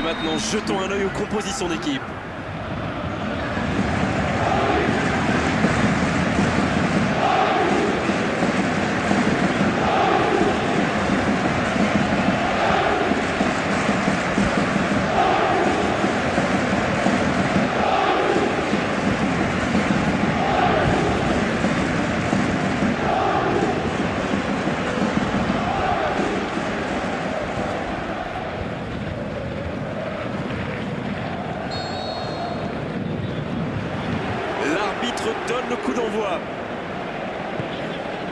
maintenant, jetons un œil aux compositions d'équipe. L'arbitre donne le coup d'envoi.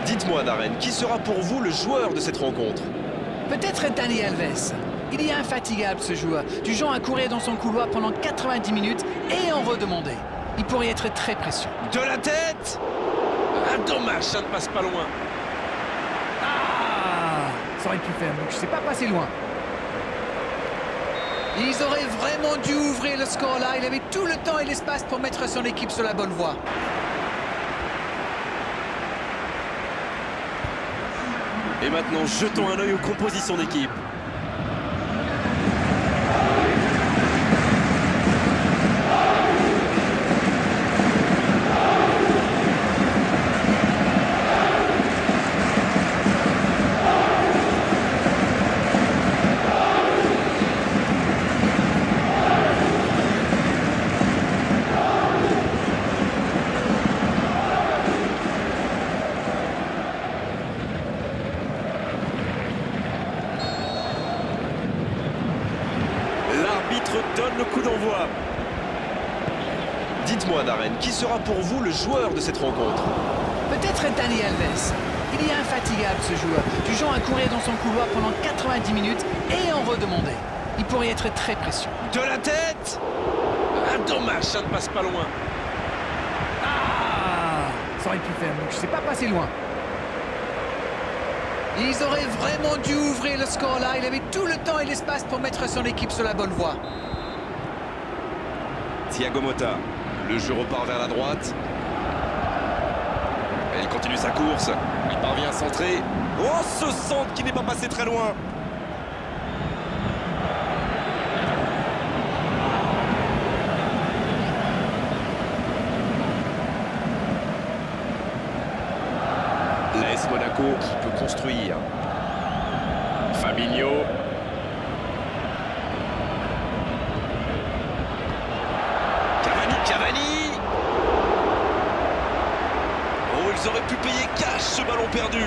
Dites-moi, Darren, qui sera pour vous le joueur de cette rencontre? Peut-être Dani Alves. Il est infatigable ce joueur, du genre à courir dans son couloir pendant 90 minutes et en redemander. Il pourrait être très précieux. De la tête! Ah, dommage, ça ne passe pas loin. Ah, ça aurait pu faire, mais je sais pas passer loin. Ils auraient vraiment dû ouvrir le score là. Il avait tout le temps et l'espace pour mettre son équipe sur la bonne voie. Et maintenant, jetons un œil aux compositions d'équipe. L'arbitre donne le coup d'envoi. Dites-moi, Darren, qui sera pour vous le joueur de cette rencontre? Peut-être Dani Alves. Il est infatigable ce joueur, du genre à courir dans son couloir pendant 90 minutes et en redemander. Il pourrait être très précieux. De la tête! Ah, dommage, ça ne passe pas loin. Ah, ça aurait pu faire, mais je sais pas passer loin. Ils auraient vraiment dû ouvrir le score là. Il avait tout le temps et l'espace pour mettre son équipe sur la bonne voie. Thiago Motta. Le jeu repart vers la droite. Et il continue sa course. Il parvient à centrer. Oh, ce centre qui n'est pas passé très loin. L'AS Monaco qui peut construire. Fabinho. Cavani! Oh, ils auraient pu payer cash ce ballon perdu.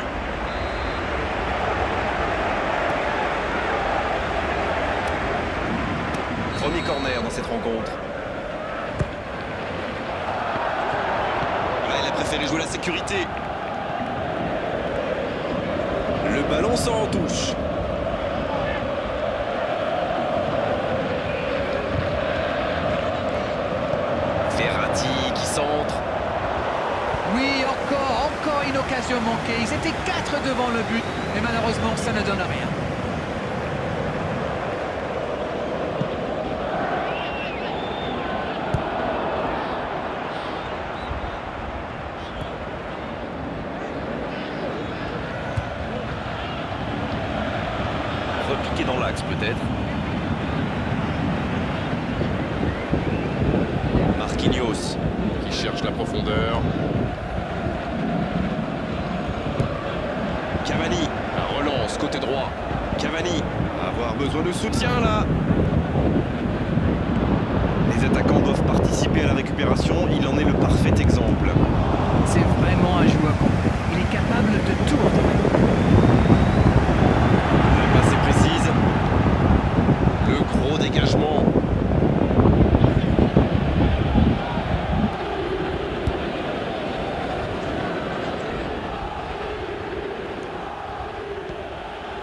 Premier corner dans cette rencontre. Là, il a préféré jouer la sécurité. Le ballon sort en touche. Verratti qui centre. Oui, encore une occasion manquée. Ils étaient 4 devant le but, mais malheureusement, ça ne donne rien. Repiqué dans l'axe peut-être. Marquinhos qui cherche la profondeur. Cavani. La relance côté droit. Cavani. Avoir besoin de soutien là. Les attaquants doivent participer à la récupération. Il en est le parfait exemple. C'est vraiment un joueur complet. Il est capable de tout rendre. La passe est précise. Le gros dégagement.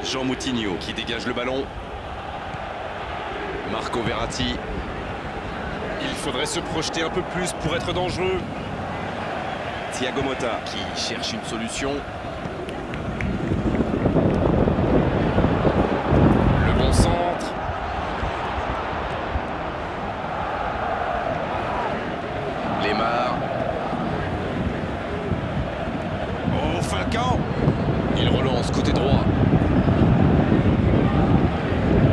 Jean Moutinho qui dégage le ballon. Marco Verratti. Il faudrait se projeter un peu plus pour être dangereux. Thiago Motta qui cherche une solution. Le bon centre. Lemar. Oh, Falcao. Il relance côté droit.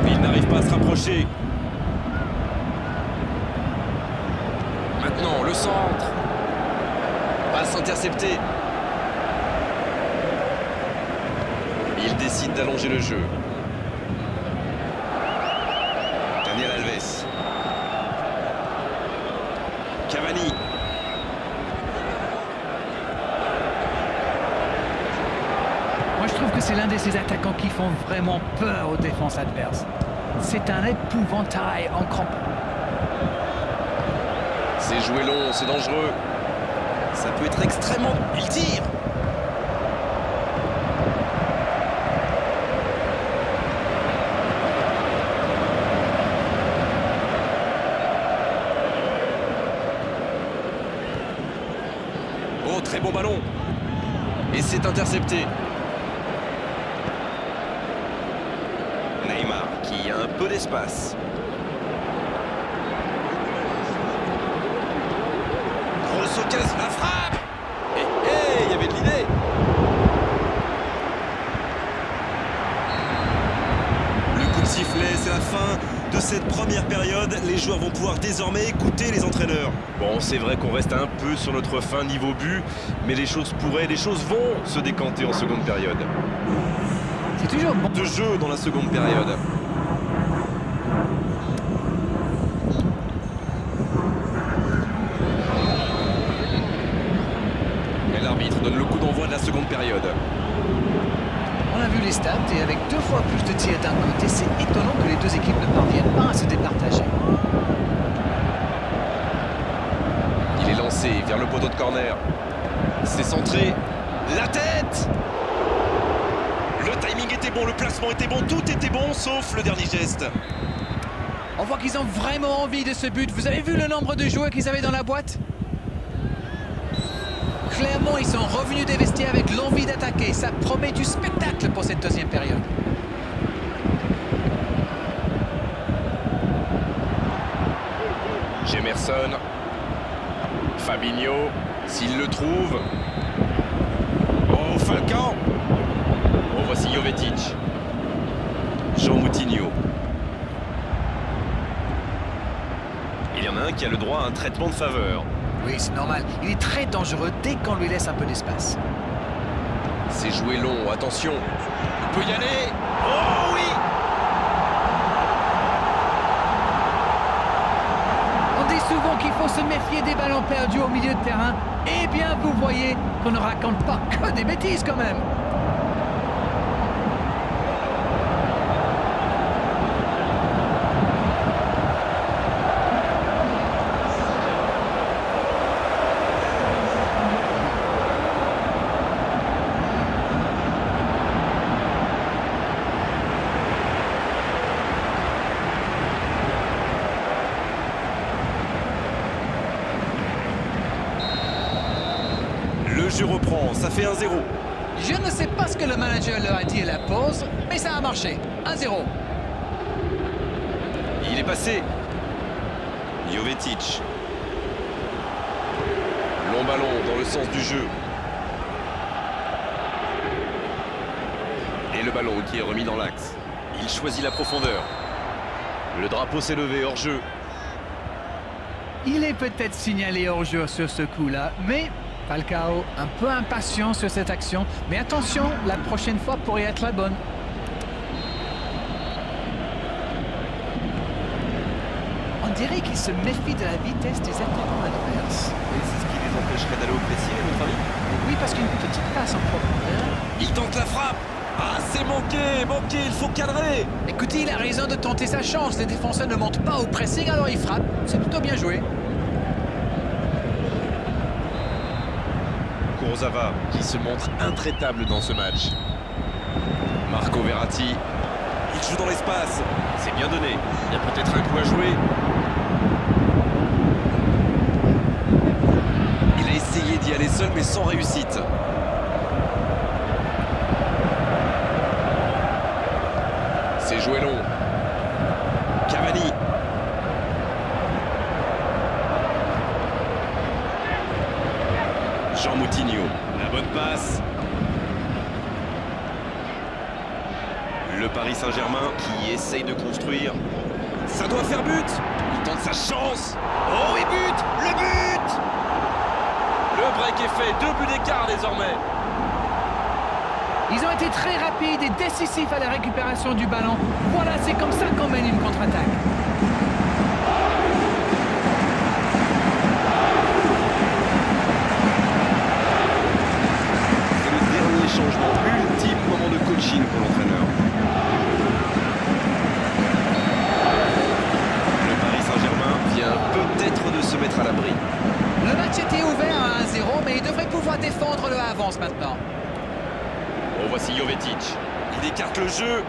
Il n'arrive pas à se rapprocher. Le centre. Passe interceptée. Il décide d'allonger le jeu. Daniel Alves. Cavani. Moi, je trouve que c'est l'un de ces attaquants qui font vraiment peur aux défenses adverses. C'est un épouvantail en crampes. C'est joué long, c'est dangereux. Ça peut être extrêmement... Il tire. Oh, très bon ballon. Et c'est intercepté. Neymar qui a un peu d'espace. Grosse occasion, la frappe. Il y avait de l'idée. Le coup de sifflet, c'est la fin de cette première période. Les joueurs vont pouvoir désormais écouter les entraîneurs. Bon, c'est vrai qu'on reste un peu sur notre fin niveau but, mais les choses vont se décanter en seconde période. C'est toujours bon. De jeu dans la seconde période. Et l'arbitre donne le coup d'envoi de la seconde période. On a vu les stats et avec 2 fois plus de tirs d'un côté, c'est étonnant que les deux équipes ne parviennent pas à se départager. Il est lancé vers le poteau de corner. C'est centré. La tête. Le timing était bon, le placement était bon, tout était bon, sauf le dernier geste. On voit qu'ils ont vraiment envie de ce but. Vous avez vu le nombre de joueurs qu'ils avaient dans la boîte? Clairement, ils sont revenus des vestiaires avec l'envie d'attaquer. Ça promet du spectacle pour cette deuxième période. Gemerson. Fabinho. S'il le trouve. Oh, Falcao. Oh, voici Jovetic. Jean Moutinho. Il y en a un qui a le droit à un traitement de faveur. Oui, c'est normal. Il est très dangereux dès qu'on lui laisse un peu d'espace. C'est joué long, attention. Il peut y aller. Oh oui. On dit souvent qu'il faut se méfier des ballons perdus au milieu de terrain. Eh bien, vous voyez qu'on ne raconte pas que des bêtises quand même. Le jeu reprend, ça fait 1-0. Je ne sais pas ce que le manager leur a dit à la pause, mais ça a marché. 1-0. Il est passé. Jovetic. Long ballon dans le sens du jeu. Et le ballon qui est remis dans l'axe. Il choisit la profondeur. Le drapeau s'est levé hors jeu. Il est peut-être signalé hors jeu sur ce coup-là, mais Falcao un peu impatient sur cette action. Mais attention, la prochaine fois pourrait être la bonne. On dirait qu'il se méfie de la vitesse des attaquants adverses. Et c'est ce qui les empêcherait d'aller au pressing, à votre avis? Oui, parce qu'une petite passe en profondeur. Il tente la frappe. Ah, c'est manqué, il faut cadrer. Écoutez, il a raison de tenter sa chance. Les défenseurs ne montent pas au pressing, alors il frappe. C'est plutôt bien joué. Kurzawa. Qui se montre intraitable dans ce match. Marco Verratti. Il joue dans l'espace. C'est bien donné. Il y a peut-être un coup à jouer. Il a essayé d'y aller seul, mais sans réussite. C'est joué long. Cavani. Jean Moutinho. La bonne passe. Le Paris Saint-Germain qui essaye de construire. Ça doit faire but. Il tente sa chance. Oh, et but! Le but! qui est fait. 2 buts d'écart désormais. Ils ont été très rapides et décisifs à la récupération du ballon. Voilà, c'est comme ça qu'on mène une contre-attaque. C'est le dernier changement, ultime moment de coaching pour l'entraîneur. Le Paris Saint-Germain vient peut-être de se mettre à l'abri. Le match était ouvert à 1-0, mais il devrait pouvoir défendre le avance maintenant. Oh, voici Jovetic. Il écarte le jeu.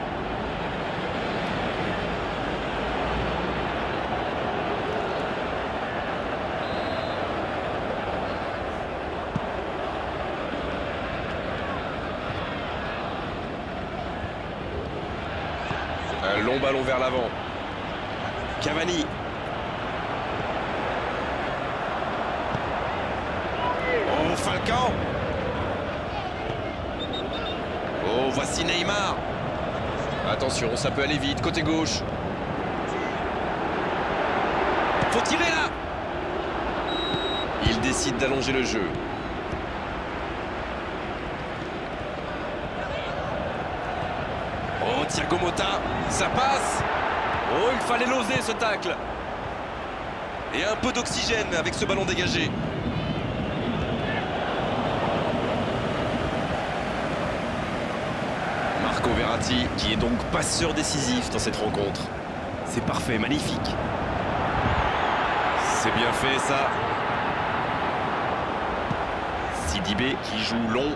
Un long ballon vers l'avant. Cavani. Oh, Falcao. Oh, voici Neymar. Attention, ça peut aller vite, côté gauche. Faut tirer là. Il décide d'allonger le jeu. Oh, Thiago Motta. Ça passe. Oh, il fallait l'oser ce tacle. Et un peu d'oxygène avec ce ballon dégagé. Marco Verratti, qui est donc passeur décisif dans cette rencontre. C'est parfait, magnifique. C'est bien fait ça. Sidibé qui joue long.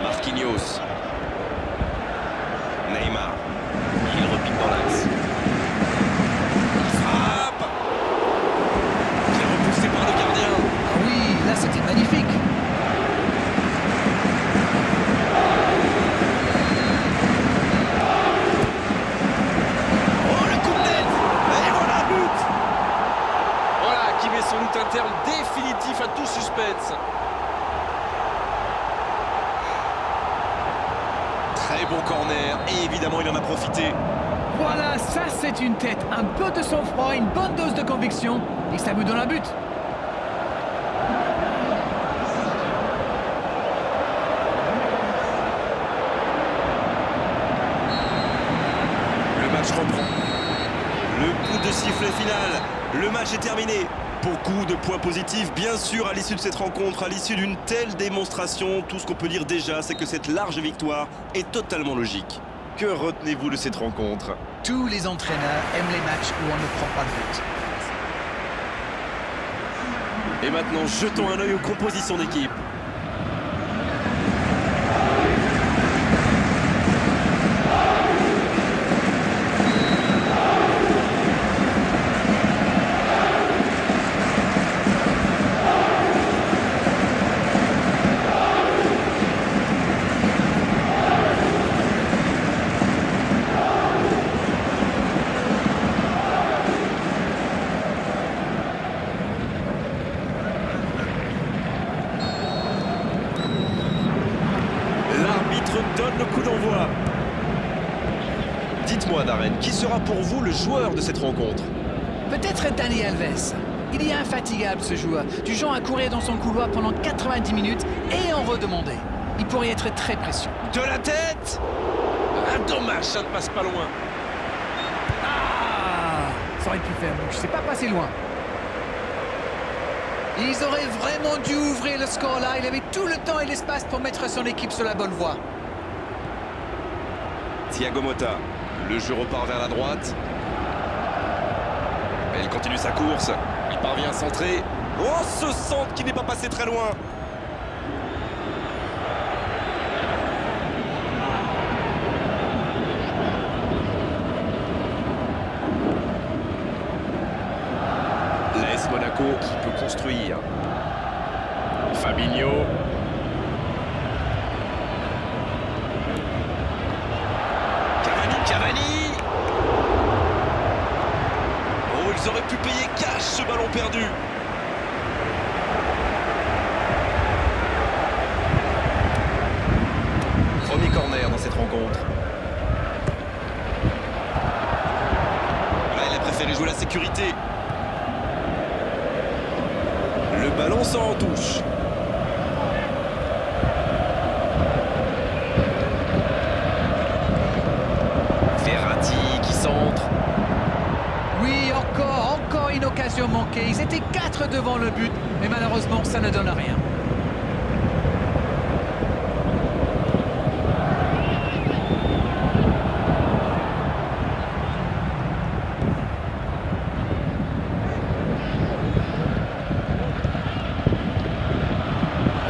Marquinhos. Neymar. Il repique dans l'axe. Il frappe. Il est repoussé par le gardien. Ah oui, là c'était magnifique. Oh, le coup de tête. Et voilà, but. Voilà, qui met sans doute un terme définitif à tout suspense. Très bon corner. Et évidemment, il en a profité. Voilà, ça c'est une tête. Un peu de sang-froid, une bonne dose de conviction. Et ça vous donne un but. Le match reprend. Le coup de sifflet final. Le match est terminé. Beaucoup de points positifs, bien sûr, à l'issue de cette rencontre, à l'issue d'une telle démonstration. Tout ce qu'on peut dire déjà, c'est que cette large victoire est totalement logique. Que retenez-vous de cette rencontre? Tous les entraîneurs aiment les matchs où on ne prend pas de but. Et maintenant, jetons un œil aux compositions d'équipe. Donne le coup d'envoi. Dites-moi, Darren, qui sera pour vous le joueur de cette rencontre? Peut-être Dani Alves. Il est infatigable ce joueur, du genre à courir dans son couloir pendant 90 minutes et en redemander. Il pourrait être très précieux. De la tête. Ah, dommage, ça ne passe pas loin. Ah, ça aurait pu faire bouche, c'est pas passé loin. Ils auraient vraiment dû ouvrir le score là. Il avait tout le temps et l'espace pour mettre son équipe sur la bonne voie. Thiago Motta. Le jeu repart vers la droite. Et il continue sa course. Il parvient à centrer. Oh, ce centre qui n'est pas passé très loin. L'AS Monaco qui peut construire. Fabinho. Cavani. Oh, ils auraient pu payer cash ce ballon perdu. Premier corner dans cette rencontre. Là, il a préféré jouer la sécurité. Le ballon sort en touche. Verratti qui centre. Oui, encore une occasion manquée. Ils étaient 4 devant le but, mais malheureusement, ça ne donne rien.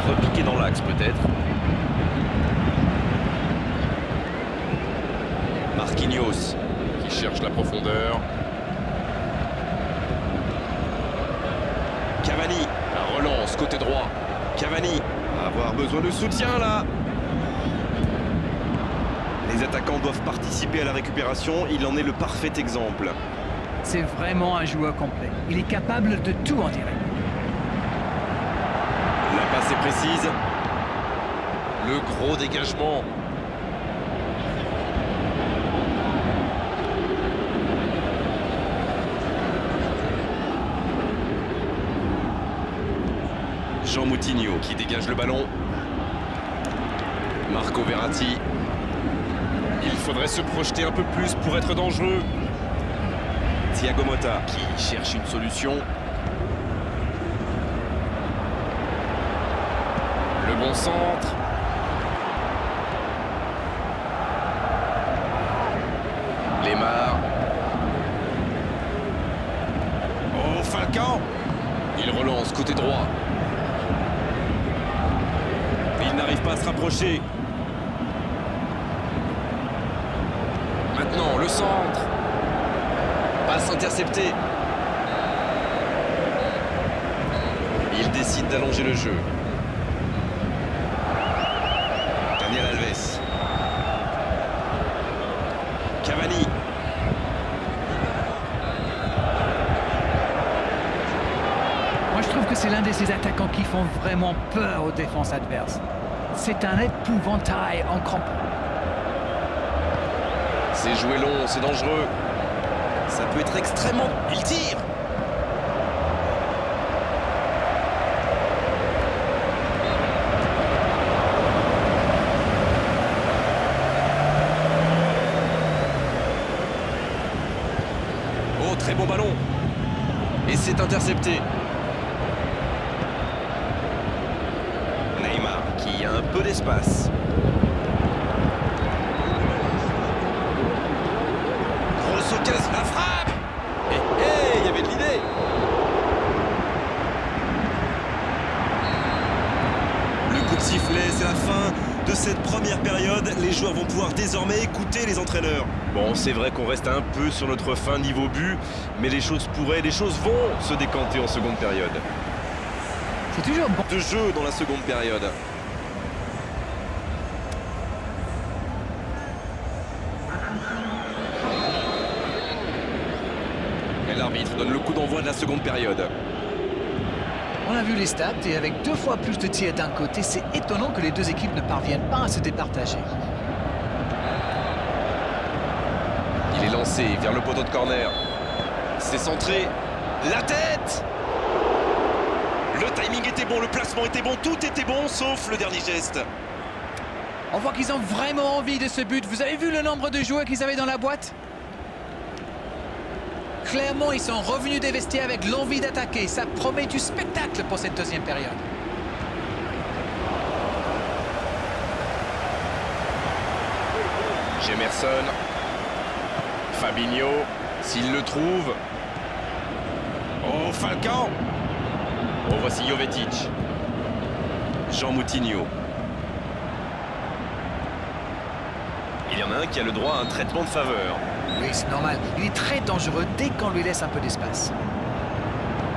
Repiqué dans l'axe peut-être. Marquinhos qui cherche la profondeur. Cavani. La relance côté droit. Cavani. Avoir besoin de soutien là. Les attaquants doivent participer à la récupération. Il en est le parfait exemple. C'est vraiment un joueur complet. Il est capable de tout en direct. La passe est précise. Le gros dégagement. Jean Moutinho. Qui dégage le ballon. Marco Verratti. Il faudrait se projeter un peu plus pour être dangereux. Thiago Motta. Qui cherche une solution. Le bon centre. Lemar. Oh, Falcao. Il relance côté droit. Il n'arrive pas à se rapprocher. Maintenant, le centre. Passe interceptée. Il décide d'allonger le jeu. Daniel Alves. Cavani. Moi, je trouve que c'est l'un de ces attaquants qui font vraiment peur aux défenses adverses. C'est un épouvantail en crampon. C'est joué long, c'est dangereux. Ça peut être extrêmement... Il tire. Oh, très bon ballon. Et c'est intercepté. Neymar qui a un peu d'espace. Grosse occasion, la frappe. Il y avait de l'idée. Le coup de sifflet, c'est la fin de cette première période. Les joueurs vont pouvoir désormais écouter les entraîneurs. Bon, c'est vrai qu'on reste un peu sur notre fin niveau but, mais les choses vont se décanter en seconde période. C'est toujours bon. De jeu dans la seconde période. Et l'arbitre donne le coup d'envoi de la seconde période. On a vu les stats et avec 2 fois plus de tirs d'un côté, c'est étonnant que les deux équipes ne parviennent pas à se départager. Il est lancé vers le poteau de corner. C'est centré. La tête! Le timing était bon, le placement était bon, tout était bon, sauf le dernier geste. On voit qu'ils ont vraiment envie de ce but. Vous avez vu le nombre de joueurs qu'ils avaient dans la boîte? Clairement, ils sont revenus des vestiaires avec l'envie d'attaquer. Ça promet du spectacle pour cette deuxième période. Gemerson. Fabinho. S'il le trouve. Oh, Falcao. Oh, voici Jovetic. Jean Moutinho. Il y en a un qui a le droit à un traitement de faveur. Oui, c'est normal. Il est très dangereux dès qu'on lui laisse un peu d'espace.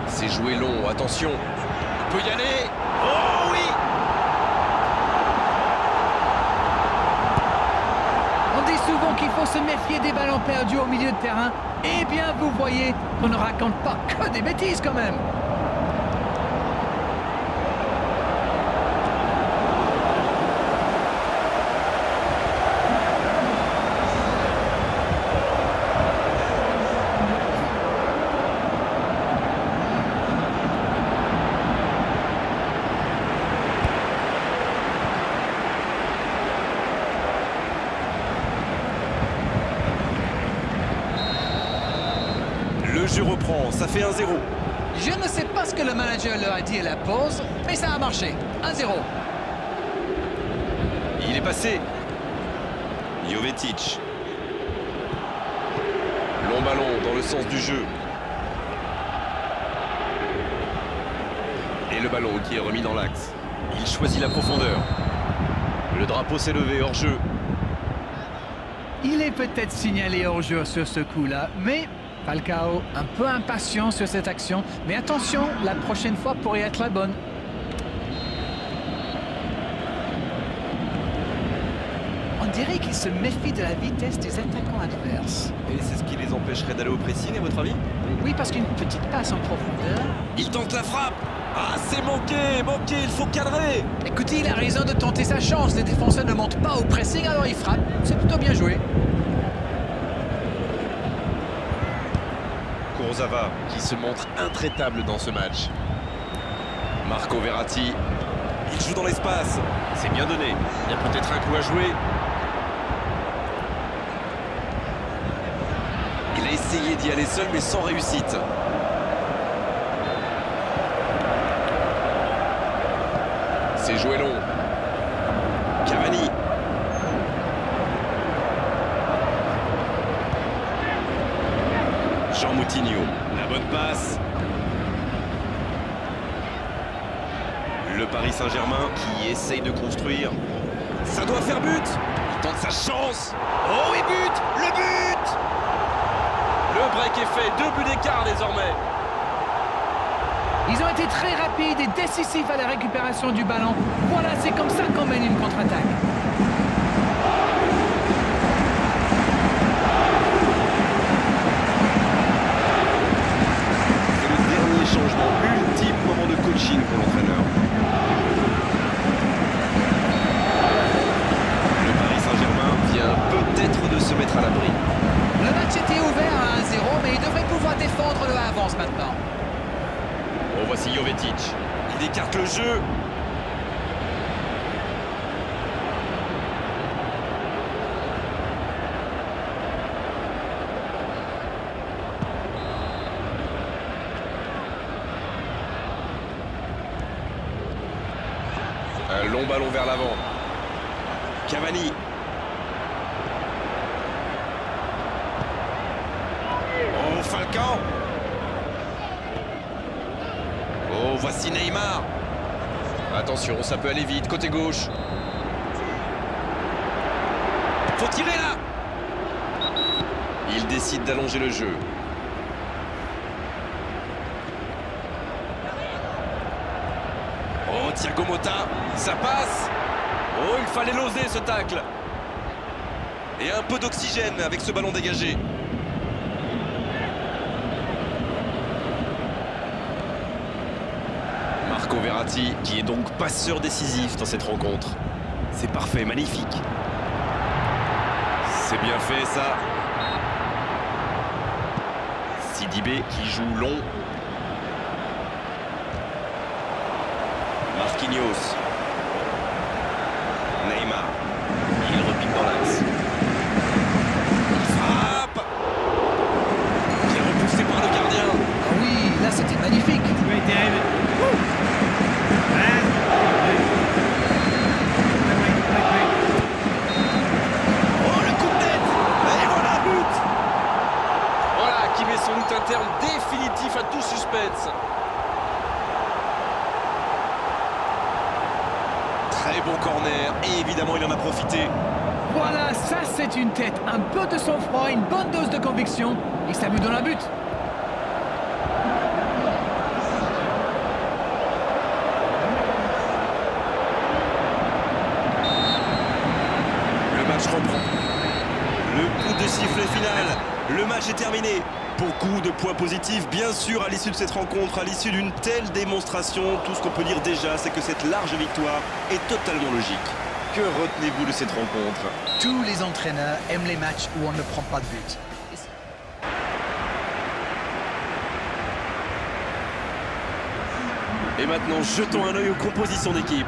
C'est joué long, attention. Il peut y aller. Oh oui! On dit souvent qu'il faut se méfier des ballons perdus au milieu de terrain. Eh bien, vous voyez qu'on ne raconte pas que des bêtises quand même. prend, ça fait 1-0. Je ne sais pas ce que le manager leur a dit à la pause, mais ça a marché. 1-0. Il est passé. Jovetic. Long ballon dans le sens du jeu. Et le ballon qui est remis dans l'axe. Il choisit la profondeur. Le drapeau s'est levé hors jeu. Il est peut-être signalé hors-jeu sur ce coup-là, mais Falcao un peu impatient sur cette action. Mais attention, la prochaine fois pourrait être la bonne. On dirait qu'il se méfie de la vitesse des attaquants adverses. Et c'est ce qui les empêcherait d'aller au pressing, à votre avis? Oui, parce qu'une petite passe en profondeur... Il tente la frappe. Ah, c'est manqué, il faut cadrer. Écoutez, il a raison de tenter sa chance. Les défenseurs ne montent pas au pressing, alors il frappe. C'est plutôt bien joué. Kurzawa qui se montre intraitable dans ce match. Marco Verratti. Il joue dans l'espace. C'est bien donné. Il y a peut-être un coup à jouer. Il a essayé d'y aller seul, mais sans réussite. C'est joué long. Cavani. Jean Moutinho. La bonne passe. Le Paris Saint-Germain Qui essaye de construire. Ça doit faire but. Il tente sa chance. Oh, et but. Le but. Le break est fait. 2 buts d'écart désormais. Ils ont été très rapides et décisifs à la récupération du ballon. Voilà, c'est comme ça qu'on mène une contre-attaque. C'est le dernier changement. Ultime moment de coaching pour l'entraîneur. Le Paris Saint-Germain Vient peut-être de se mettre à l'abri. Le match était ouvert à 1-0, mais il devrait pouvoir défendre le avance maintenant. Oh, voici Jovetic. Il écarte le jeu. Un long ballon vers l'avant. Cavani. Oh, Falcao. Oh, voici Neymar. Attention, ça peut aller vite. Côté gauche. Faut tirer là. Il décide d'allonger le jeu. Oh, Thiago Motta. Ça passe. Oh, il fallait l'oser ce tacle. Et un peu d'oxygène avec ce ballon dégagé. Marco Verratti, qui est donc passeur décisif dans cette rencontre. C'est parfait, magnifique. C'est bien fait ça. Sidibé qui joue long. Marquinhos. Neymar. Il repique dans l'axe. Il frappe. Qui est repoussé par le gardien. Ah oui, là c'était magnifique. Oh, le coup de tête. Et voilà, but. Voilà, qui met sans doute un terme définitif à tout suspense. Très bon corner. Et évidemment, il en a profité. Voilà, ça c'est une tête. Un peu de sang-froid, une bonne dose de conviction. Et ça lui donne un but. Le match reprend. Le coup de sifflet final. Le match est terminé. Beaucoup de points positifs, bien sûr, à l'issue de cette rencontre, à l'issue d'une telle démonstration. Tout ce qu'on peut dire déjà, c'est que cette large victoire est totalement logique. Que retenez-vous de cette rencontre? Tous les entraîneurs aiment les matchs où on ne prend pas de but. Et maintenant, jetons un œil aux compositions d'équipe.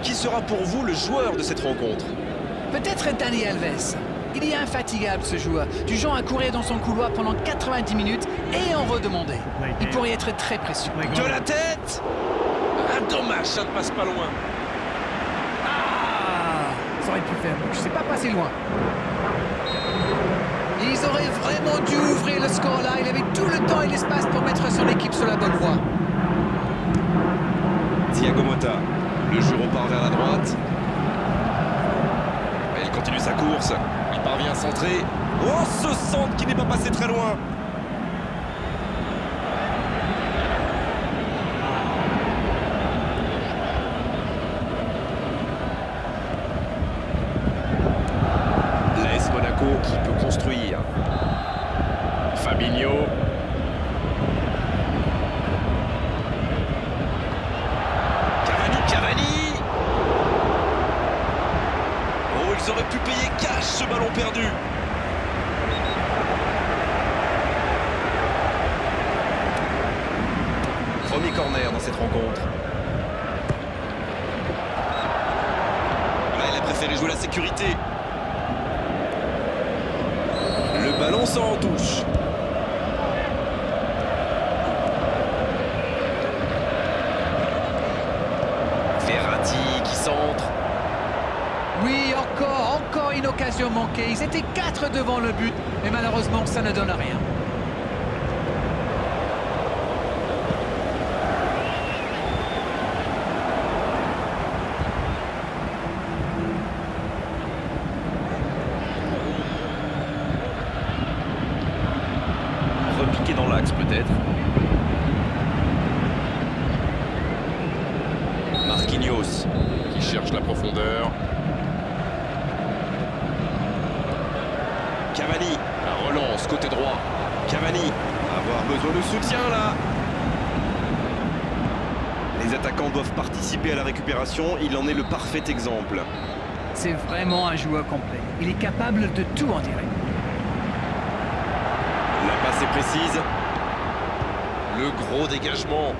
Qui sera pour vous le joueur de cette rencontre? Peut-être Dani Alves. Il est infatigable ce joueur, du genre à courir dans son couloir pendant 90 minutes et en redemander. Il pourrait être très précieux. De la tête. Ah, dommage, ça ne passe pas loin. Ah, ça aurait pu faire, je sais pas passer loin. Ils auraient vraiment dû ouvrir le score là, il avait tout le temps et l'espace pour mettre son équipe sur la bonne voie. Thiago Motta. Le jeu repart vers la droite. Il continue sa course. Il parvient à centrer. Oh, ce centre qui n'est pas passé très loin. L'AS Monaco qui peut construire. Fabinho. Cavani. Oh, ils auraient pu payer cash ce ballon perdu. Premier corner dans cette rencontre. Là, il a préféré jouer la sécurité. Le ballon sort en touche. Verratti qui centre. Oui, encore une occasion manquée. Ils étaient 4 devant le but, mais malheureusement, ça ne donne rien. Repiqué dans l'axe peut-être. Marquinhos qui cherche la profondeur. Cavani. La relance côté droit. Cavani. Avoir besoin de soutien là. Les attaquants doivent participer à la récupération. Il en est le parfait exemple. C'est vraiment un joueur complet. Il est capable de tout en tirer. La passe est précise. Le gros dégagement.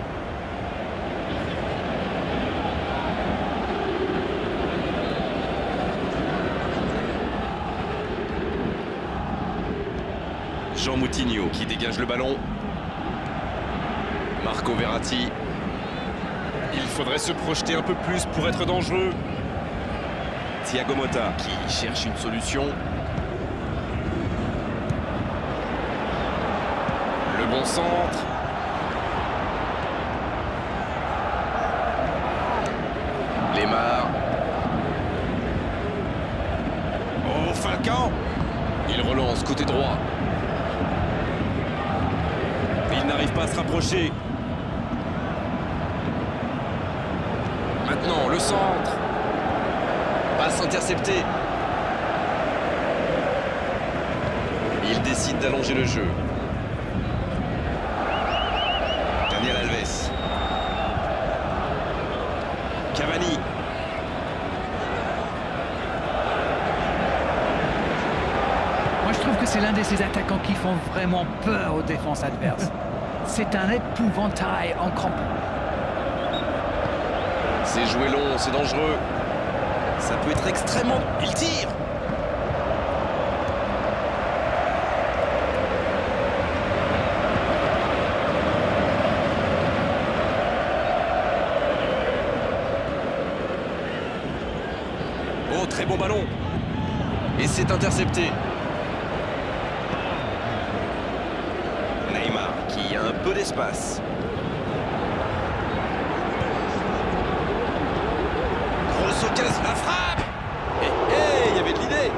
Jean Moutinho. Qui dégage le ballon. Marco Verratti. Il faudrait se projeter un peu plus pour être dangereux. Thiago Motta. Qui cherche une solution. Le bon centre. Lemar. Oh, Falcao. Il relance côté droit. Il n'arrive pas à se rapprocher. Maintenant, le centre. Passe interceptée. Il décide d'allonger le jeu. Daniel Alves. Cavani. Moi, je trouve que c'est l'un de ces attaquants qui font vraiment peur aux défenses adverses. C'est un épouvantail en crampon. C'est joué long, c'est dangereux. Ça peut être extrêmement... Il tire. Oh, très bon ballon. Et c'est intercepté. Neymar qui a un peu d'espace. Grosse occasion, la frappe. Il y avait de l'idée.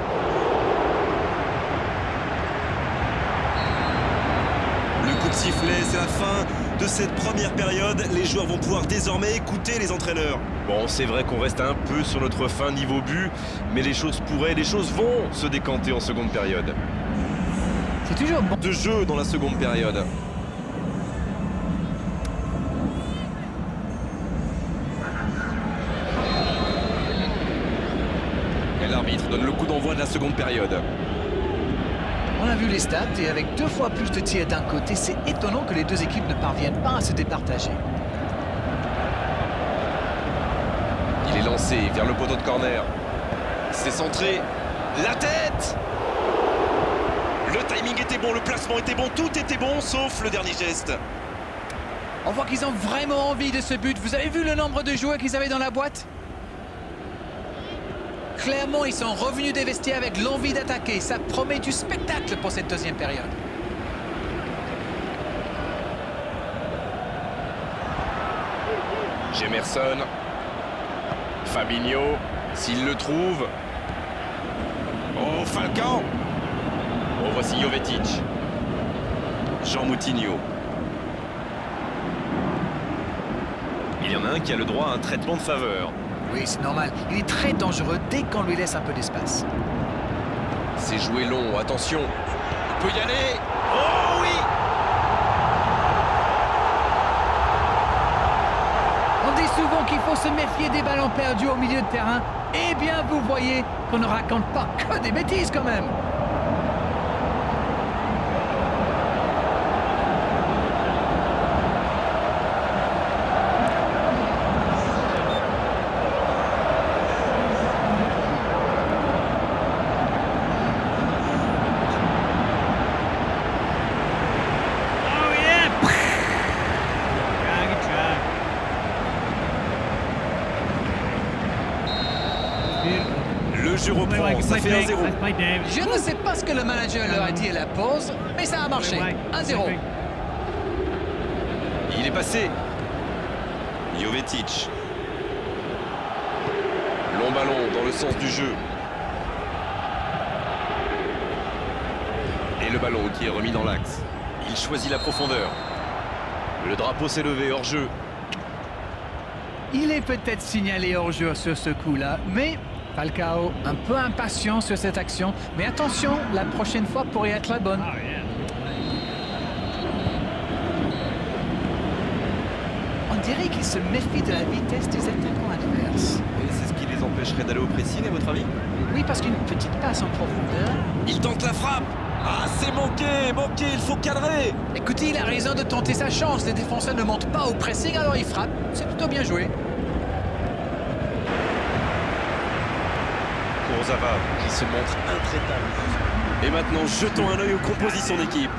Le coup de sifflet, c'est la fin de cette première période. Les joueurs vont pouvoir désormais écouter les entraîneurs. Bon, c'est vrai qu'on reste un peu sur notre fin niveau but, mais les choses vont se décanter en seconde période. C'est toujours bon. De jeu dans la seconde période. Et l'arbitre donne le coup d'envoi de la seconde période. On a vu les stats et avec 2 fois plus de tirs d'un côté, c'est étonnant que les deux équipes ne parviennent pas à se départager. Il est est lancé vers le poteau de corner. C'est centré. La tête! Le timing était bon, le placement était bon, tout était bon, sauf le dernier geste. On voit qu'ils ont vraiment envie de ce but. Vous avez vu le nombre de joueurs qu'ils avaient dans la boîte? Clairement, ils sont revenus des vestiaires avec l'envie d'attaquer. Ça promet du spectacle pour cette deuxième période. Jemerson. Fabinho. S'il le trouve. Oh, Falcao. Oh, voici Jovetic. Jean Moutinho. Il y en a un qui a le droit à un traitement de faveur. Oui, c'est normal. Il est très dangereux dès qu'on lui laisse un peu d'espace. C'est joué long, attention. Il peut y aller. Oh oui! On dit souvent qu'il faut se méfier des ballons perdus au milieu de terrain. Eh bien, vous voyez qu'on ne raconte pas que des bêtises quand même. Le jeu reprend, ça fait 1-0. Je ne sais pas ce que le manager leur a dit à la pause, mais ça a marché. 1-0. Il est passé. Jovetic. Long ballon dans le sens du jeu. Et le ballon qui est remis dans l'axe. Il choisit la profondeur. Le drapeau s'est levé hors jeu. Il est peut-être signalé hors-jeu sur ce coup-là, mais Falcao un peu impatient sur cette action. Mais attention, la prochaine fois pourrait être la bonne. On dirait qu'il se méfie de la vitesse des attaquants adverses. Et c'est ce qui les empêcherait d'aller au pressing, à votre avis? Oui, parce qu'une petite passe en profondeur. Il tente la frappe. Ah, c'est manqué, il faut cadrer. Écoutez, il a raison de tenter sa chance. Les défenseurs ne montent pas au pressing, alors il frappe. C'est plutôt bien joué. Kurzawa qui se montre intraitable. Et maintenant, jetons un œil aux compositions d'équipe.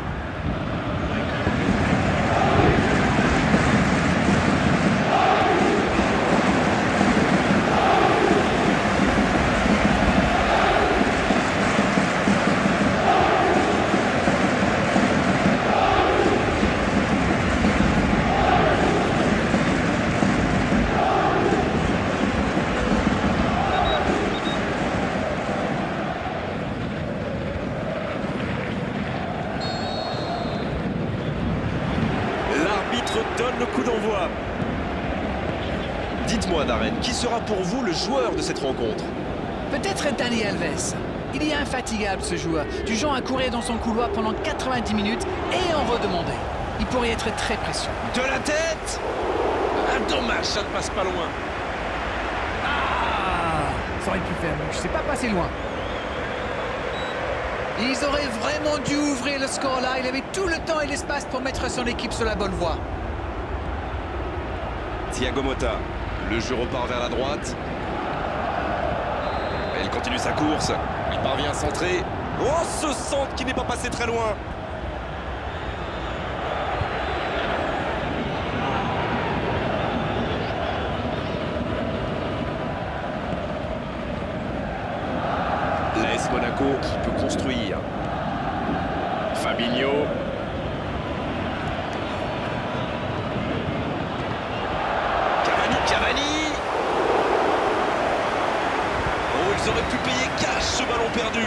Donne le coup d'envoi. Dites-moi, Darren, qui sera pour vous le joueur de cette rencontre? Peut-être Dani Alves. Il est infatigable ce joueur, du genre à courir dans son couloir pendant 90 minutes et en redemander. Il pourrait être très précieux. De la tête! Ah, dommage, ça ne passe pas loin. Ah, ça aurait pu faire mieux. Je sais pas passer loin. Ils auraient vraiment dû ouvrir le score là. Il avait tout le temps et l'espace pour mettre son équipe sur la bonne voie. Thiago Motta. Le jeu repart vers la droite. Il continue sa course. Il parvient à centrer. Oh, ce centre qui n'est pas passé très loin. L'AS Monaco qui peut construire. Fabinho. Cavani. Oh, ils auraient pu payer cash ce ballon perdu.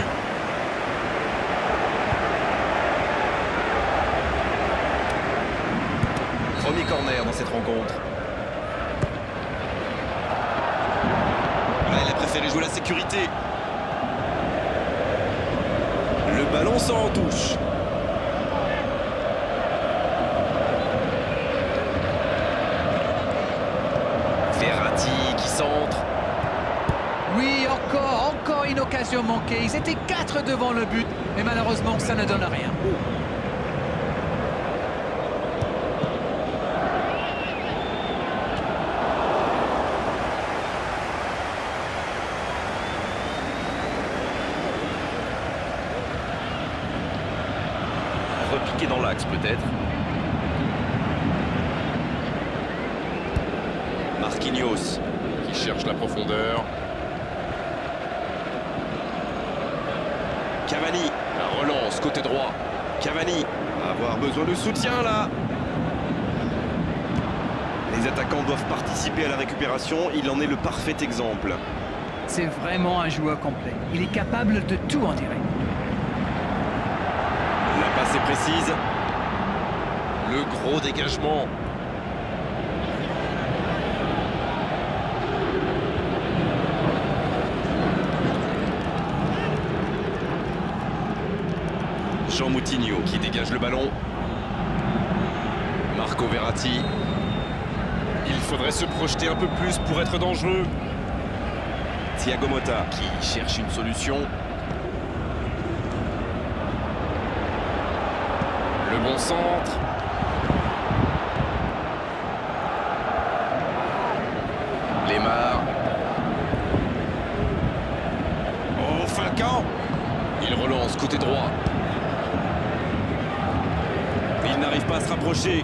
Premier corner dans cette rencontre. Il a préféré jouer la sécurité. Le ballon sort en touche. Verratti qui centre. Oui, encore une occasion manquée. Ils étaient 4 devant le but, mais malheureusement, ça ne donne rien. repiquer dans l'axe peut-être. Marquinhos qui cherche la profondeur. Cavani. La relance côté droit. Cavani va avoir besoin de soutien là. Les attaquants doivent participer à la récupération, il en est le parfait exemple. C'est vraiment un joueur complet. Il est capable de tout en tirer. La passe est précise. Le gros dégagement. Jean Moutinho Qui dégage le ballon. Marco Verratti. Il faudrait se projeter un peu plus pour être dangereux. Thiago Motta Qui cherche une solution. Le bon centre. Lemar. Oh, Falcao. Il relance côté droit. Il n'arrive pas à se rapprocher.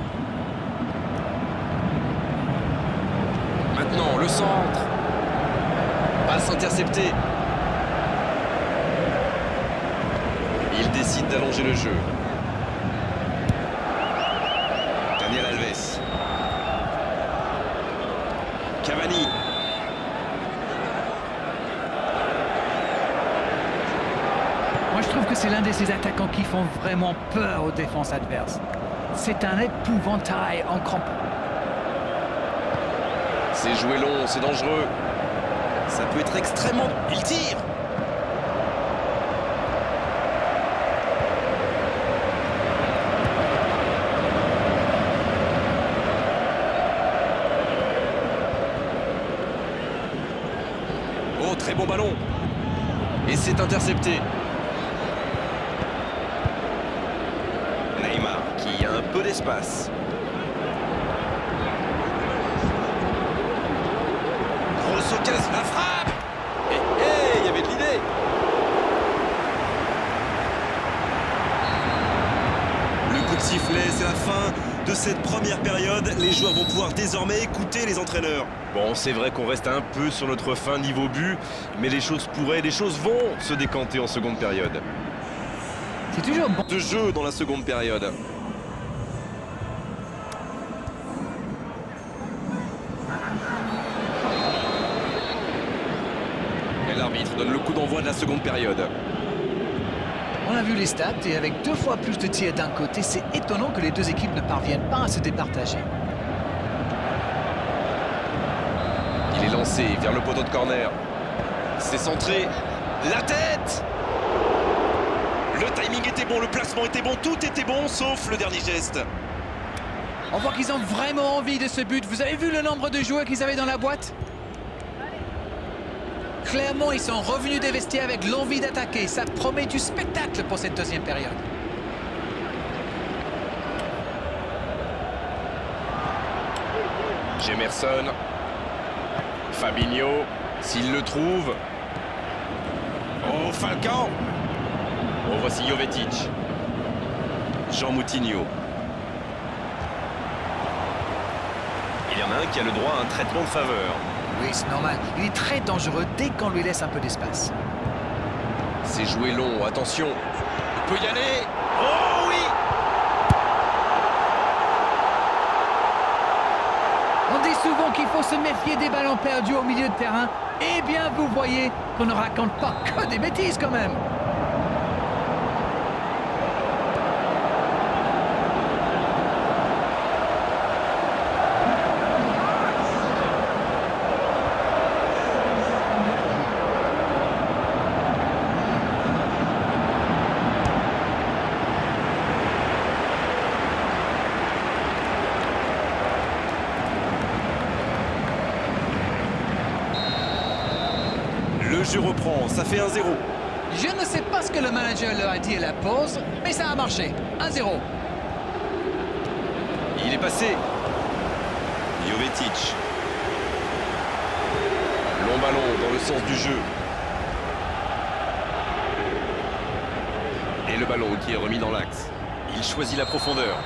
Maintenant, le centre. Passe interceptée. Il décide d'allonger le jeu. Daniel Alves. Cavani. Moi, je trouve que c'est l'un de ces attaquants qui font vraiment peur aux défenses adverses. C'est un épouvantail en crampons. C'est joué long, c'est dangereux. Ça peut être extrêmement... Il tire. Oh, très bon ballon. Et c'est intercepté. Neymar qui a un peu d'espace. Grosse occasion, la frappe. Il y avait de l'idée. Le coup de sifflet, c'est la fin de cette première période. Les joueurs vont pouvoir désormais écouter les entraîneurs. Bon, c'est vrai qu'on reste un peu sur notre fin niveau but, mais les choses vont se décanter en seconde période. C'est toujours bon. De jeu dans la seconde période. Et l'arbitre donne le coup d'envoi de la seconde période. On a vu les stats et avec 2 fois plus de tirs d'un côté, c'est étonnant que les deux équipes ne parviennent pas à se départager. Il est lancé vers le poteau de corner. C'est centré. La tête! Le timing était bon, le placement était bon, tout était bon, sauf le dernier geste. On voit qu'ils ont vraiment envie de ce but. Vous avez vu le nombre de joueurs qu'ils avaient dans la boîte? Clairement, ils sont revenus des vestiaires avec l'envie d'attaquer. Ça promet du spectacle pour cette deuxième période. Gemerson. Fabinho. S'il le trouve. Oh, Falcao. Oh, voici Jovetic. Jean Moutinho. Il y en a un qui a le droit à un traitement de faveur. Oui, c'est normal. Il est très dangereux dès qu'on lui laisse un peu d'espace. C'est joué long, attention. Il peut y aller. Oh oui! On dit souvent qu'il faut se méfier des ballons perdus au milieu de terrain. Eh bien, vous voyez qu'on ne raconte pas que des bêtises quand même. Le jeu reprend, ça fait 1-0. Je ne sais pas ce que le manager leur a dit à la pause, mais ça a marché. 1-0. Il est passé. Jovetic. Long ballon dans le sens du jeu. Et le ballon qui est remis dans l'axe. Il choisit la profondeur.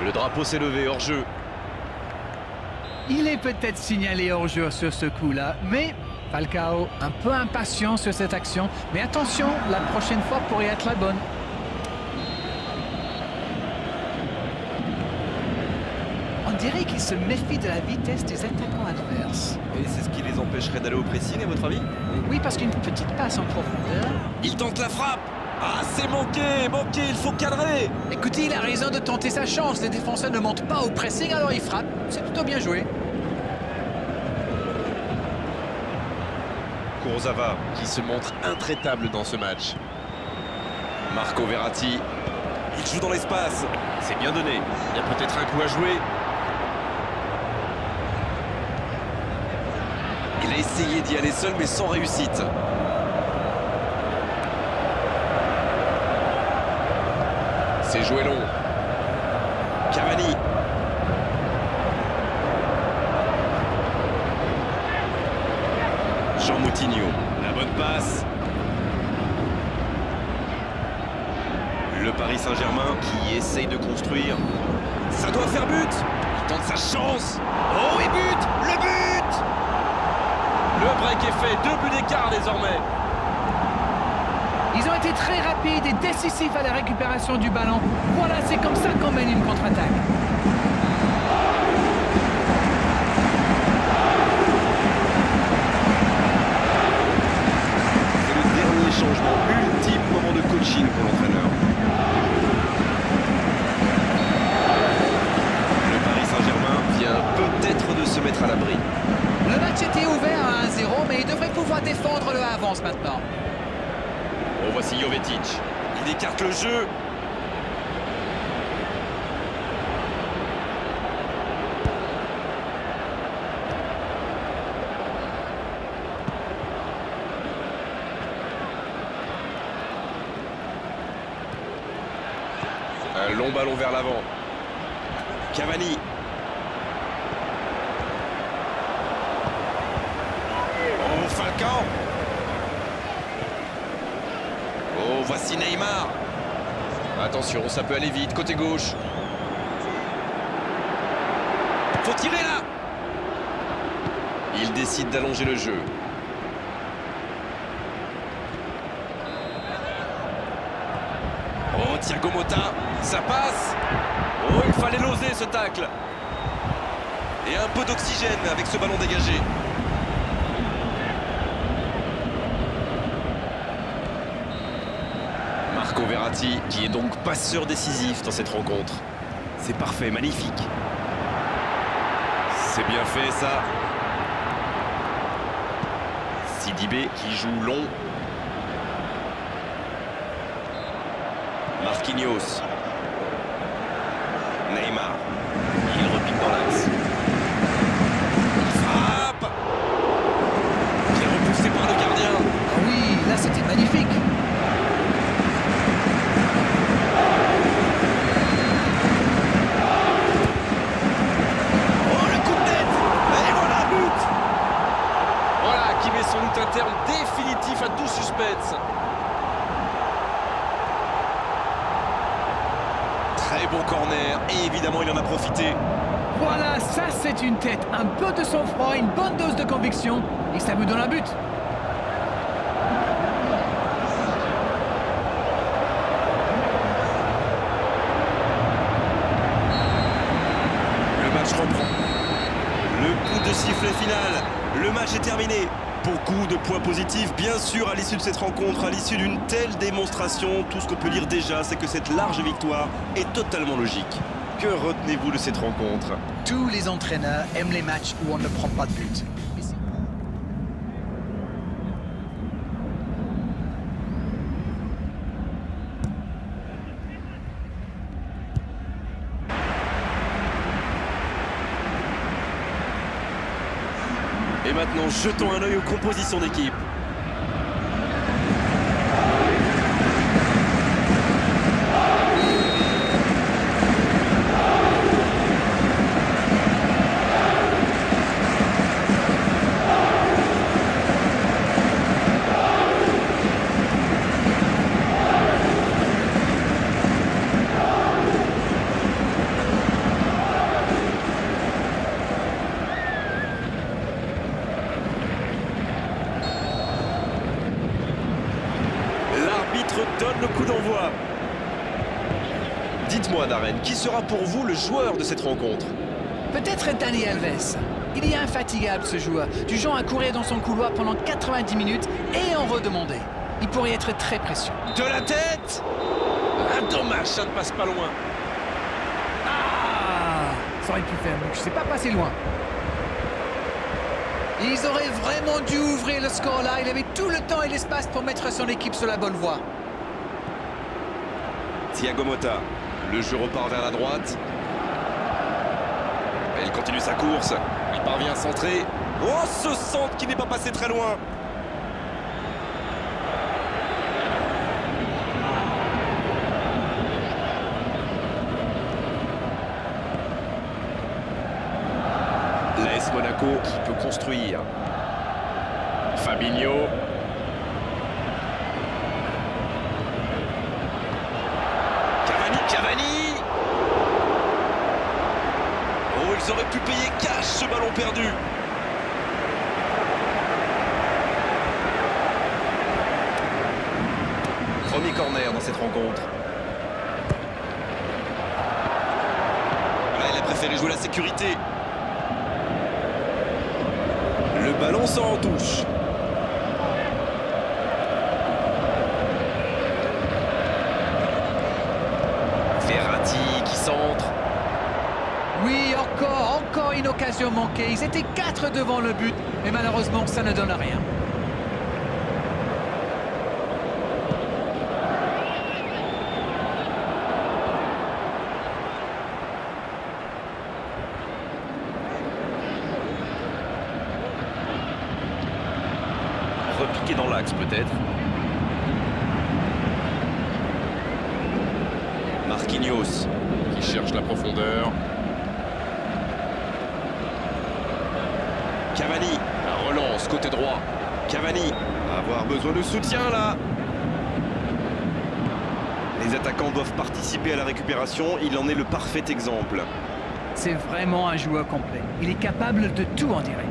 Le drapeau s'est levé hors jeu. Il est peut-être signalé hors-jeu sur ce coup-là, mais Falcao un peu impatient sur cette action. Mais attention, la prochaine fois pourrait être la bonne. On dirait qu'il se méfie de la vitesse des attaquants adverses. Et c'est ce qui les empêcherait d'aller au pressing, à votre avis? Oui, parce qu'une petite passe en profondeur. Il tente la frappe. Ah, c'est manqué, il faut cadrer. Écoutez, il a raison de tenter sa chance. Les défenseurs ne montent pas au pressing, alors il frappe. C'est plutôt bien joué. Kurzawa, qui se montre intraitable dans ce match. Marco Verratti. Il joue dans l'espace. C'est bien donné. Il y a peut-être un coup à jouer. Il a essayé d'y aller seul, mais sans réussite. C'est joué long. Cavani. Jean Moutinho. La bonne passe. Le Paris Saint-Germain qui essaye de construire. Ça doit faire but. Il tente sa chance. Oh, et but. Le but. Le break est fait. 2 buts d'écart désormais. Ils ont été très rapides et décisifs à la récupération du ballon. Voilà, c'est comme ça qu'on mène une contre-attaque. C'est le dernier changement, ultime moment de coaching pour l'entraîneur. Le Paris Saint-Germain vient peut-être de se mettre à l'abri. Le match était ouvert à 1-0, mais il devrait pouvoir défendre le avance maintenant. Oh, voici Jovetic. Il écarte le jeu. Un long ballon vers l'avant. Cavani. Oh, Falcao. Oh, voici Neymar. Attention, ça peut aller vite, côté gauche. Faut tirer là. Il décide d'allonger le jeu. Oh, Thiago Motta, ça passe. Oh, il fallait l'oser ce tacle. Et un peu d'oxygène avec ce ballon dégagé. Marco Verratti, qui est donc passeur décisif dans cette rencontre. C'est parfait, magnifique. C'est bien fait ça. Sidibé qui joue long. Marquinhos. Neymar. Il repique dans l'axe. Il frappe. Qui est repoussé par le gardien. Ah oui, là c'était magnifique. Oh, le coup de tête. Et voilà, but. Voilà, qui met sans doute un terme définitif à tout suspense. Très bon corner, et évidemment il en a profité. Voilà, ça c'est une tête. Un peu de sang-froid, une bonne dose de conviction. Et ça vous donne un but. Le match reprend. Le coup de sifflet final. Le match est terminé. Beaucoup de points positifs, bien sûr, à l'issue de cette rencontre, à l'issue d'une telle démonstration. Tout ce qu'on peut dire déjà, c'est que cette large victoire est totalement logique. Que retenez-vous de cette rencontre? Tous les entraîneurs aiment les matchs où on ne prend pas de but. Et maintenant, jetons un œil aux compositions d'équipe. donne le coup d'envoi. Dites-moi, Darren, qui sera pour vous le joueur de cette rencontre? Peut-être Dani Alves. Il est infatigable ce joueur, du genre à courir dans son couloir pendant 90 minutes et en redemander. Il pourrait être très précieux. De la tête! Ah, dommage, ça ne passe pas loin. Ah, ça aurait pu faire mieux, je sais pas passer loin. Ils auraient vraiment dû ouvrir le score là, il avait tout le temps et l'espace pour mettre son équipe sur la bonne voie. Thiago Motta. Le jeu repart vers la droite. Elle continue sa course. Il parvient à centrer. Oh, ce centre qui n'est pas passé très loin. L'AS Monaco qui peut construire. Fabinho. Cavani. Oh, ils auraient pu payer cash ce ballon perdu. Premier corner dans cette rencontre. Là, il a préféré jouer la sécurité. Le ballon sort en touche. Verratti qui centre. Oui, encore une occasion manquée. Ils étaient 4 devant le but, mais malheureusement, ça ne donne rien. Repiqué dans l'axe peut-être. Marquinhos qui cherche la profondeur. Cavani. La relance côté droit. Cavani. Avoir besoin de soutien là. Les attaquants doivent participer à la récupération. Il en est le parfait exemple. C'est vraiment un joueur complet. Il est capable de tout en direct.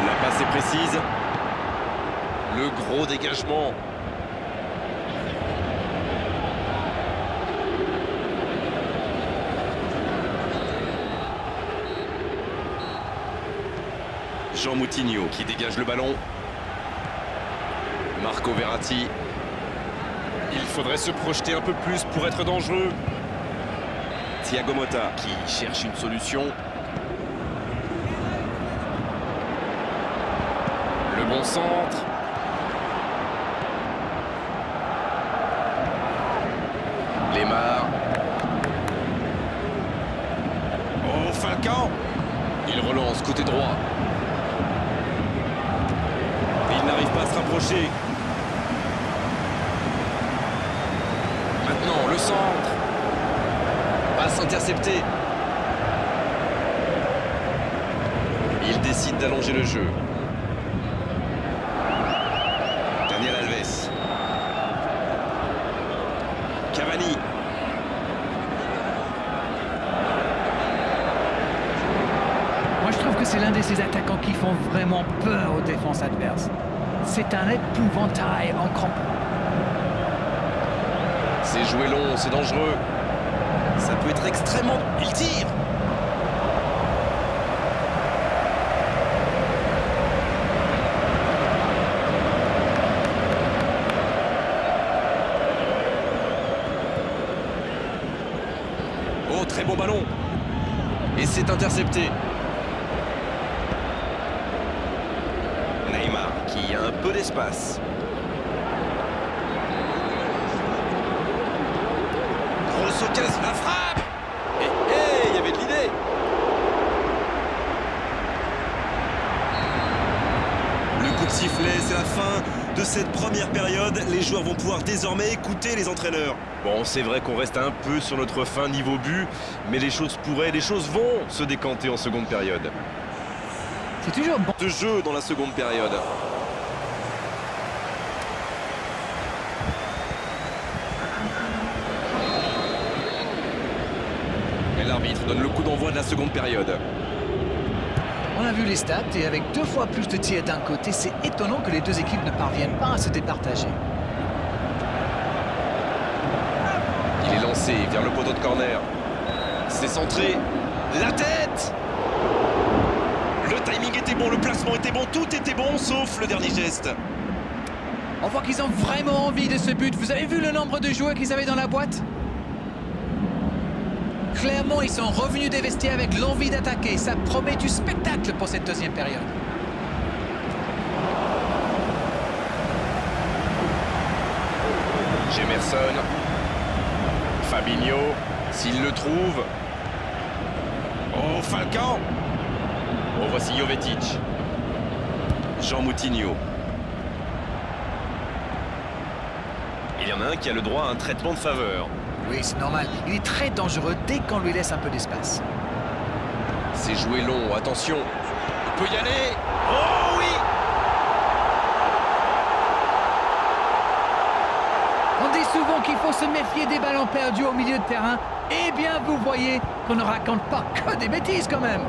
La passe est précise. Le gros dégagement. Jean Moutinho. Qui dégage le ballon. Marco Verratti. Il faudrait se projeter un peu plus pour être dangereux. Thiago Motta. Qui cherche une solution. Le bon centre. Lemar. Oh, Falcao. Il relance côté droit. Il n'arrive pas à se rapprocher. Maintenant, le centre. Passe interceptée. Il décide d'allonger le jeu. Daniel Alves. Cavani. Moi, je trouve que c'est l'un de ces attaquants qui font vraiment peur aux défenses adverses. C'est un épouvantail en crampon. C'est joué long, c'est dangereux. Ça peut être extrêmement... Il tire. Oh, très bon ballon. Et c'est intercepté. Neymar qui a un peu d'espace. Grosse occasion, la frappe. Et il y avait de l'idée. Le coup de sifflet, c'est la fin de cette première période. Les joueurs vont pouvoir désormais écouter les entraîneurs. Bon, c'est vrai qu'on reste un peu sur notre fin niveau but, mais les choses vont se décanter en seconde période. C'est toujours bon. De jeu dans la seconde période. Et l'arbitre donne le coup d'envoi de la seconde période. On a vu les stats et avec 2 fois plus de tirs d'un côté, c'est étonnant que les deux équipes ne parviennent pas à se départager. lancé vers le poteau de corner. C'est centré. La tête! Le timing était bon, le placement était bon, tout était bon, sauf le dernier geste. On voit qu'ils ont vraiment envie de ce but. Vous avez vu le nombre de joueurs qu'ils avaient dans la boîte? Clairement, ils sont revenus des vestiaires avec l'envie d'attaquer. Ça promet du spectacle pour cette deuxième période. Gemerson. Fabinho. S'il le trouve. Oh, Falcao. Oh, voici Jovetic. Jean Moutinho. Il y en a un qui a le droit à un traitement de faveur. Oui, c'est normal. Il est très dangereux dès qu'on lui laisse un peu d'espace. C'est joué long, attention. Il peut y aller. Oh oui! On dit souvent qu'il faut se méfier des ballons perdus au milieu de terrain. Eh bien, vous voyez qu'on ne raconte pas que des bêtises quand même.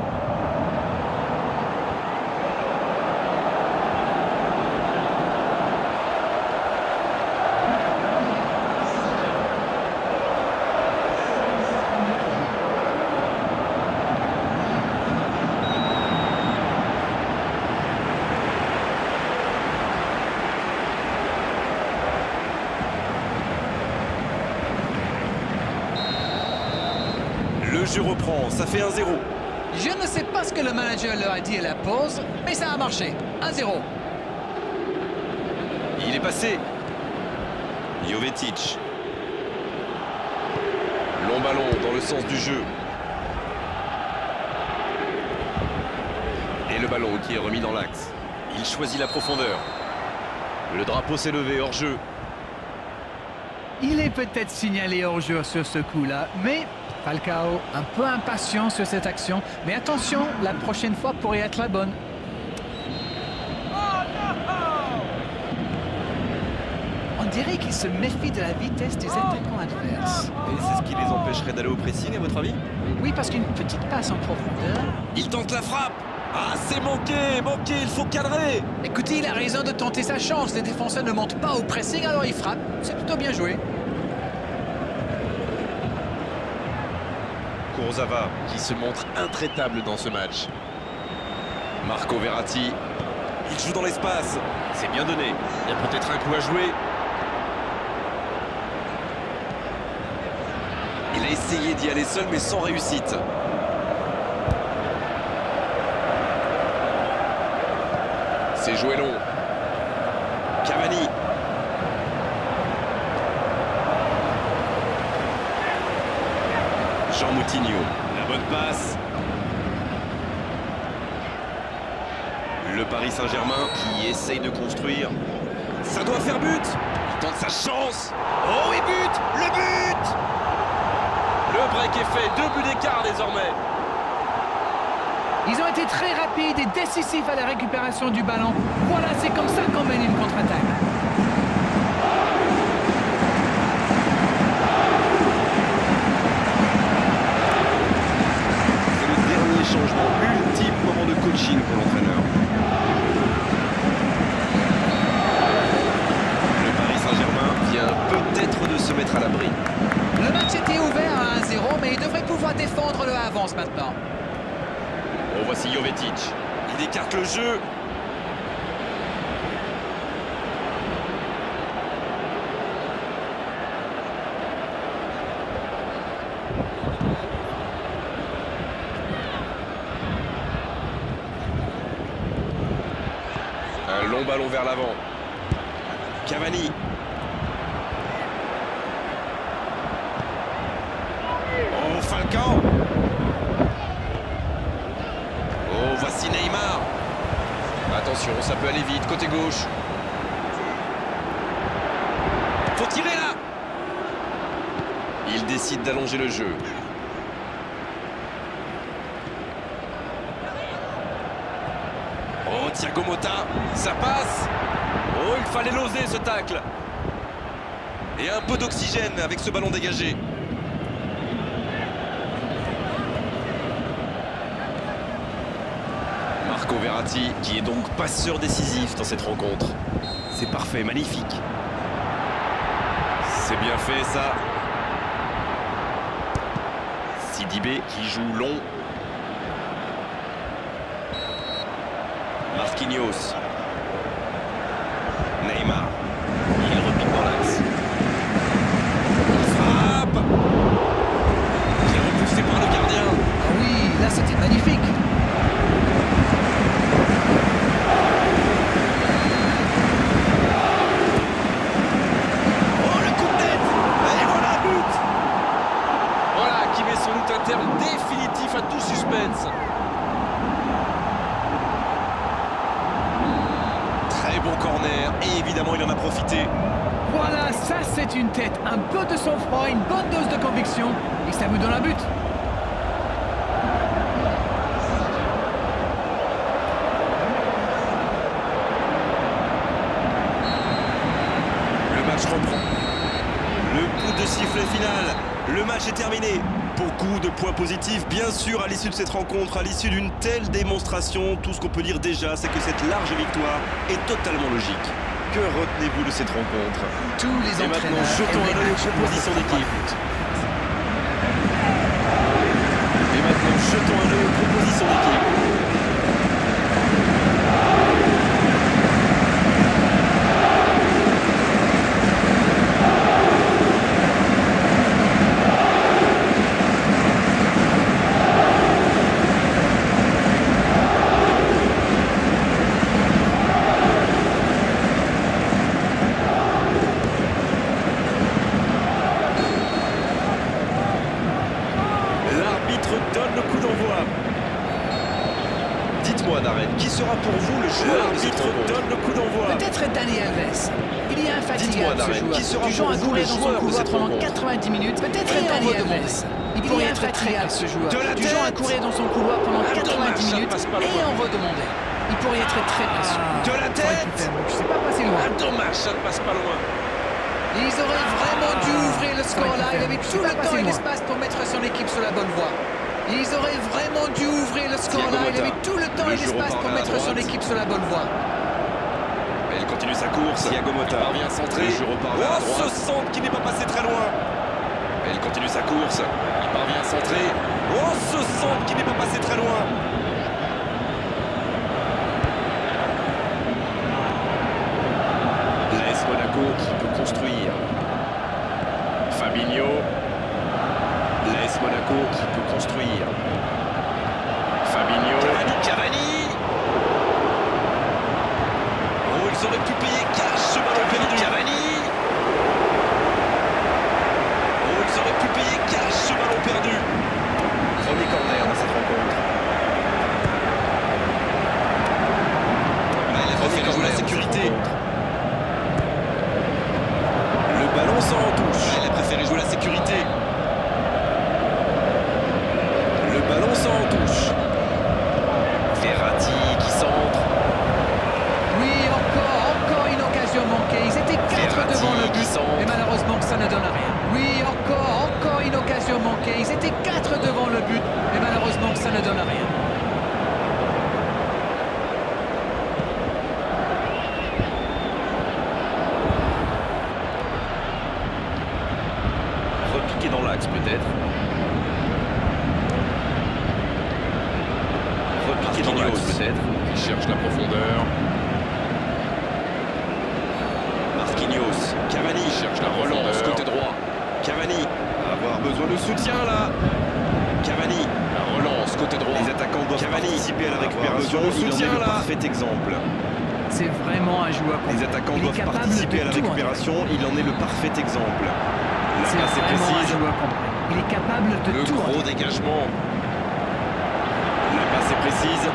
Le jeu reprend, ça fait 1-0. Je ne sais pas ce que le manager leur a dit à la pause, mais ça a marché. 1-0. Il est passé. Jovetic. Long ballon dans le sens du jeu. Et le ballon qui est remis dans l'axe. Il choisit la profondeur. Le drapeau s'est levé hors jeu. Il est peut-être signalé hors jeu sur ce coup-là, mais Falcao un peu impatient sur cette action. Mais attention, la prochaine fois pourrait être la bonne. On dirait qu'il se méfie de la vitesse des attaquants adverses. Et c'est ce qui les empêcherait d'aller au pressing, à votre avis? Oui, parce qu'une petite passe en profondeur. Il tente la frappe. Ah, c'est manqué, manqué, il faut cadrer. Écoutez, il a raison de tenter sa chance. Les défenseurs ne montent pas au pressing, alors il frappe. C'est plutôt bien joué. Kurzawa qui se montre intraitable dans ce match. Marco Verratti. Il joue dans l'espace. C'est bien donné. Il y a peut-être un coup à jouer. Il a essayé d'y aller seul, mais sans réussite. C'est joué long. Cavani. Jean Moutinho. La bonne passe. Le Paris Saint-Germain qui essaye de construire. Ça doit faire but. Il tente sa chance. Oh, et but. Le but. Le break est fait. 2 buts d'écart désormais. Ils ont été très rapides et décisifs à la récupération du ballon. Voilà, c'est comme ça qu'on mène une contre-attaque. C'est le dernier changement, ultime moment de coaching pour l'entraîneur. Le Paris Saint-Germain vient peut-être de se mettre à l'abri. Le match était ouvert à 1-0, mais il devrait pouvoir défendre le avance maintenant. Oh, voici Jovetic. Il écarte le jeu. Un long ballon vers l'avant. Cavani. Oh, Falcao. Oh, voici Neymar. Attention, ça peut aller vite. Côté gauche. Faut tirer là. Il décide d'allonger le jeu. Oh, Thiago Motta. Ça passe. Oh, il fallait l'oser ce tacle. Et un peu d'oxygène avec ce ballon dégagé. Marco Verratti Qui est donc passeur décisif dans cette rencontre. C'est parfait, magnifique. C'est bien fait ça. Sidibé qui joue long. Marquinhos. Neymar. Il repique dans l'axe. Frappe. Qui est repoussé par le gardien. Ah oui, là c'était magnifique. Oh, le coup de tête. Et voilà, but. Voilà qui met sans doute un terme définitif à tout suspense. Très bon corner et évidemment il en a profité. Voilà, ça c'est une tête, un peu de sang-froid, une bonne dose de conviction, et ça vous donne un but. Le match reprend. Le coup de sifflet final. Le match est terminé. Beaucoup de points positifs, bien sûr, à l'issue de cette rencontre, à l'issue d'une telle démonstration. Tout ce qu'on peut dire déjà, c'est que cette large victoire est totalement logique. Que retenez-vous de cette rencontre? Tous les Et maintenant, entraîneurs jetons aiment un les œil matchs aux propositions où on d'équipe. but. Et maintenant, jetons un œil aux propositions d'équipe. L'arbitre donne le coup d'envoi. Dites-moi Darren, qui sera pour vous le joueur de cette L'arbitre rencontre? donne le coup d'envoi. Peut-être Dani Alves. Il est Dites-moi, infatigable ce Darren, joueur. qui sera Du genre pour à vous courir le dans son joueur de couloir cette pendant rencontre? 90 minutes. Peut-être Et Dani on Alves. redemande. Il pourrait être infatigable ce joueur. De la Du genre à tête. courir dans son couloir pendant Ah, 90 dommage, ça minutes passe pas et loin. en redemander. Il pourrait être très précieux. De la tête. Je sais pas passer loin. Ah, dommage, ça ne passe pas loin. Ils auraient vraiment dû ouvrir le score là. Il avait tout le temps et l'espace pour mettre son équipe sur la bonne voie. Ils auraient vraiment dû ouvrir le score Thiago là. Il Motta. avait tout le temps Le et jeu l'espace repart pour vers la mettre son droite. équipe sur la bonne voie. Elle continue sa course. Thiago Motta. Il parvient à centrer. Le jeu repart vers la Oh, ce droite. centre qui n'est pas passé très loin. Elle continue sa course. Il parvient à centrer. Oh, ce centre qui n'est pas passé très loin. L'AS Monaco qui peut construire. Fabinho. L'AS Monaco qui peut construire. Fabinho. Cavani. Oh, ils auraient pu payer cash ce ballon perdu. Cavani. Oh, ils auraient pu payer cash ce ballon perdu. Premier corner dans cette rencontre. Elle a Premier préféré jouer corner la dans cette sécurité. rencontre. Le ballon sort en touche. Elle a préféré jouer la sécurité. Le ballon sort en touche. Verratti qui centre. Oui, encore une occasion manquée. Ils étaient 4 Verratti devant le qui but. centre. Et malheureusement, ça ne donne rien. Oui, encore une occasion manquée. Ils étaient 4 devant le but. Et malheureusement, ça ne donne rien. Repiqué dans l'axe peut-être. Repiqué dans l'axe peut-être. Il cherche la profondeur. Marquinhos. Cavani. Cherche la relance côté droit. Cavani. Avoir besoin de soutien là. Cavani. La relance côté droit. Les attaquants doivent Cavani. participer à la Avoir récupération. besoin de Il en soutien, est le là. parfait exemple. C'est vraiment un joueur complet. Les attaquants Il est doivent capable participer de à la tout, en fait. récupération. Il en est le parfait exemple. La C'est passe est vraiment un précise. joueur complet. Il est capable de Le tout. en gros fait. dégagement. La passe est précise.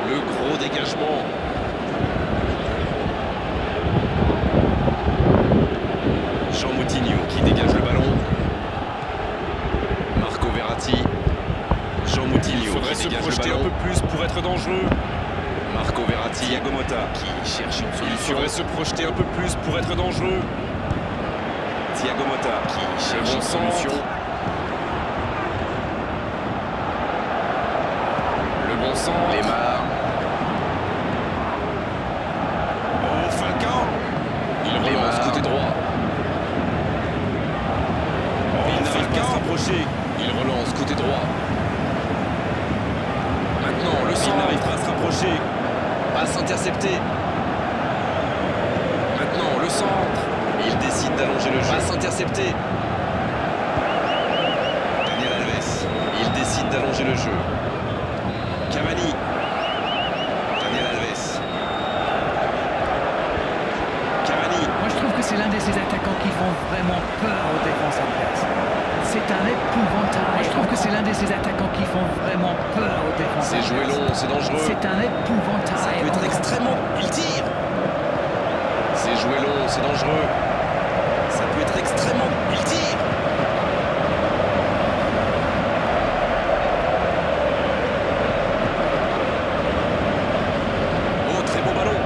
Le gros dégagement. Jean Moutinho. Qui dégage le ballon. Marco Verratti. Jean Moutinho. Il faudrait qui se dégage projeter le un ballon. peu plus pour être dangereux. Marco Verratti. Thiago Motta. Qui cherche une Il solution. faudrait se projeter un peu plus pour être dangereux. Thiago Motta. Qui cherche bon une centre. solution. Le bon centre. Lemar. Oh, Falcao. Il relance côté droit. Il n'arrive pas à se rapprocher. Il côté droit. Maintenant, le Il centre. n'arrive pas à se rapprocher. Passe interceptée. Maintenant, le centre. Il décide d'allonger le jeu. Passe interceptée. Daniel Alves. Il décide d'allonger le jeu. Cavani. Daniel Alves. Cavani. Moi, je trouve que c'est l'un de ces attaquants qui font vraiment peur aux défenses adverses. C'est un épouvantail. Moi, je trouve que c'est l'un de ces attaquants qui font vraiment peur aux défenses C'est adverses. joué long, c'est dangereux. C'est un épouvantail. Ça peut être extrêmement... Il tire. C'est joué long, c'est dangereux. Ça peut être extrêmement... Il tire. Oh, très beau ballon.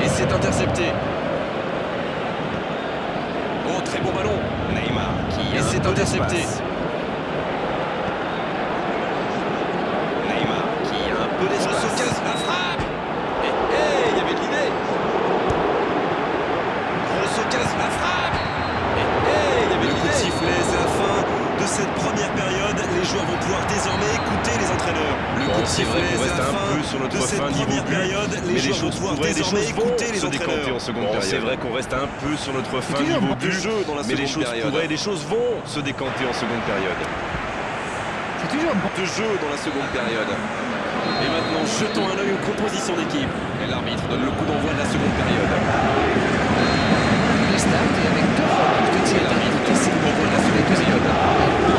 Et c'est intercepté. Oh, très beau ballon. Neymar qui Et a c'est un peu intercepté. d'espace. Neymar qui a un peu d'espace. Grosse occasion, la frappe. Il y avait de l'idée. Grosse occasion, la frappe. Il y avait Le de coup de l'idée. sifflet, c'est la fin de cette première période. Les joueurs vont pouvoir désormais écouter les entraîneurs. Le Bon, coup de c'est vrai sifflet, qu'on c'est reste la un fin peu sur notre de cette fin niveau première but, période. mais Les les joueurs vont choses pouvoir pourraient, les désormais choses vont écouter les se décanter entraîneurs. en seconde Bon, période. c'est vrai qu'on reste un peu sur notre fin toujours niveau bon. du jeu dans la Mais les seconde choses période. pourraient, les choses vont se décanter en seconde période. C'est toujours bon. De jeu dans la seconde période. Et maintenant, jetons un œil aux compositions d'équipe. Et l'arbitre donne le coup d'envoi de la seconde période. Les stats et avec deux fois plus de tirs d'arrêt, c'est bon pour la seconde période.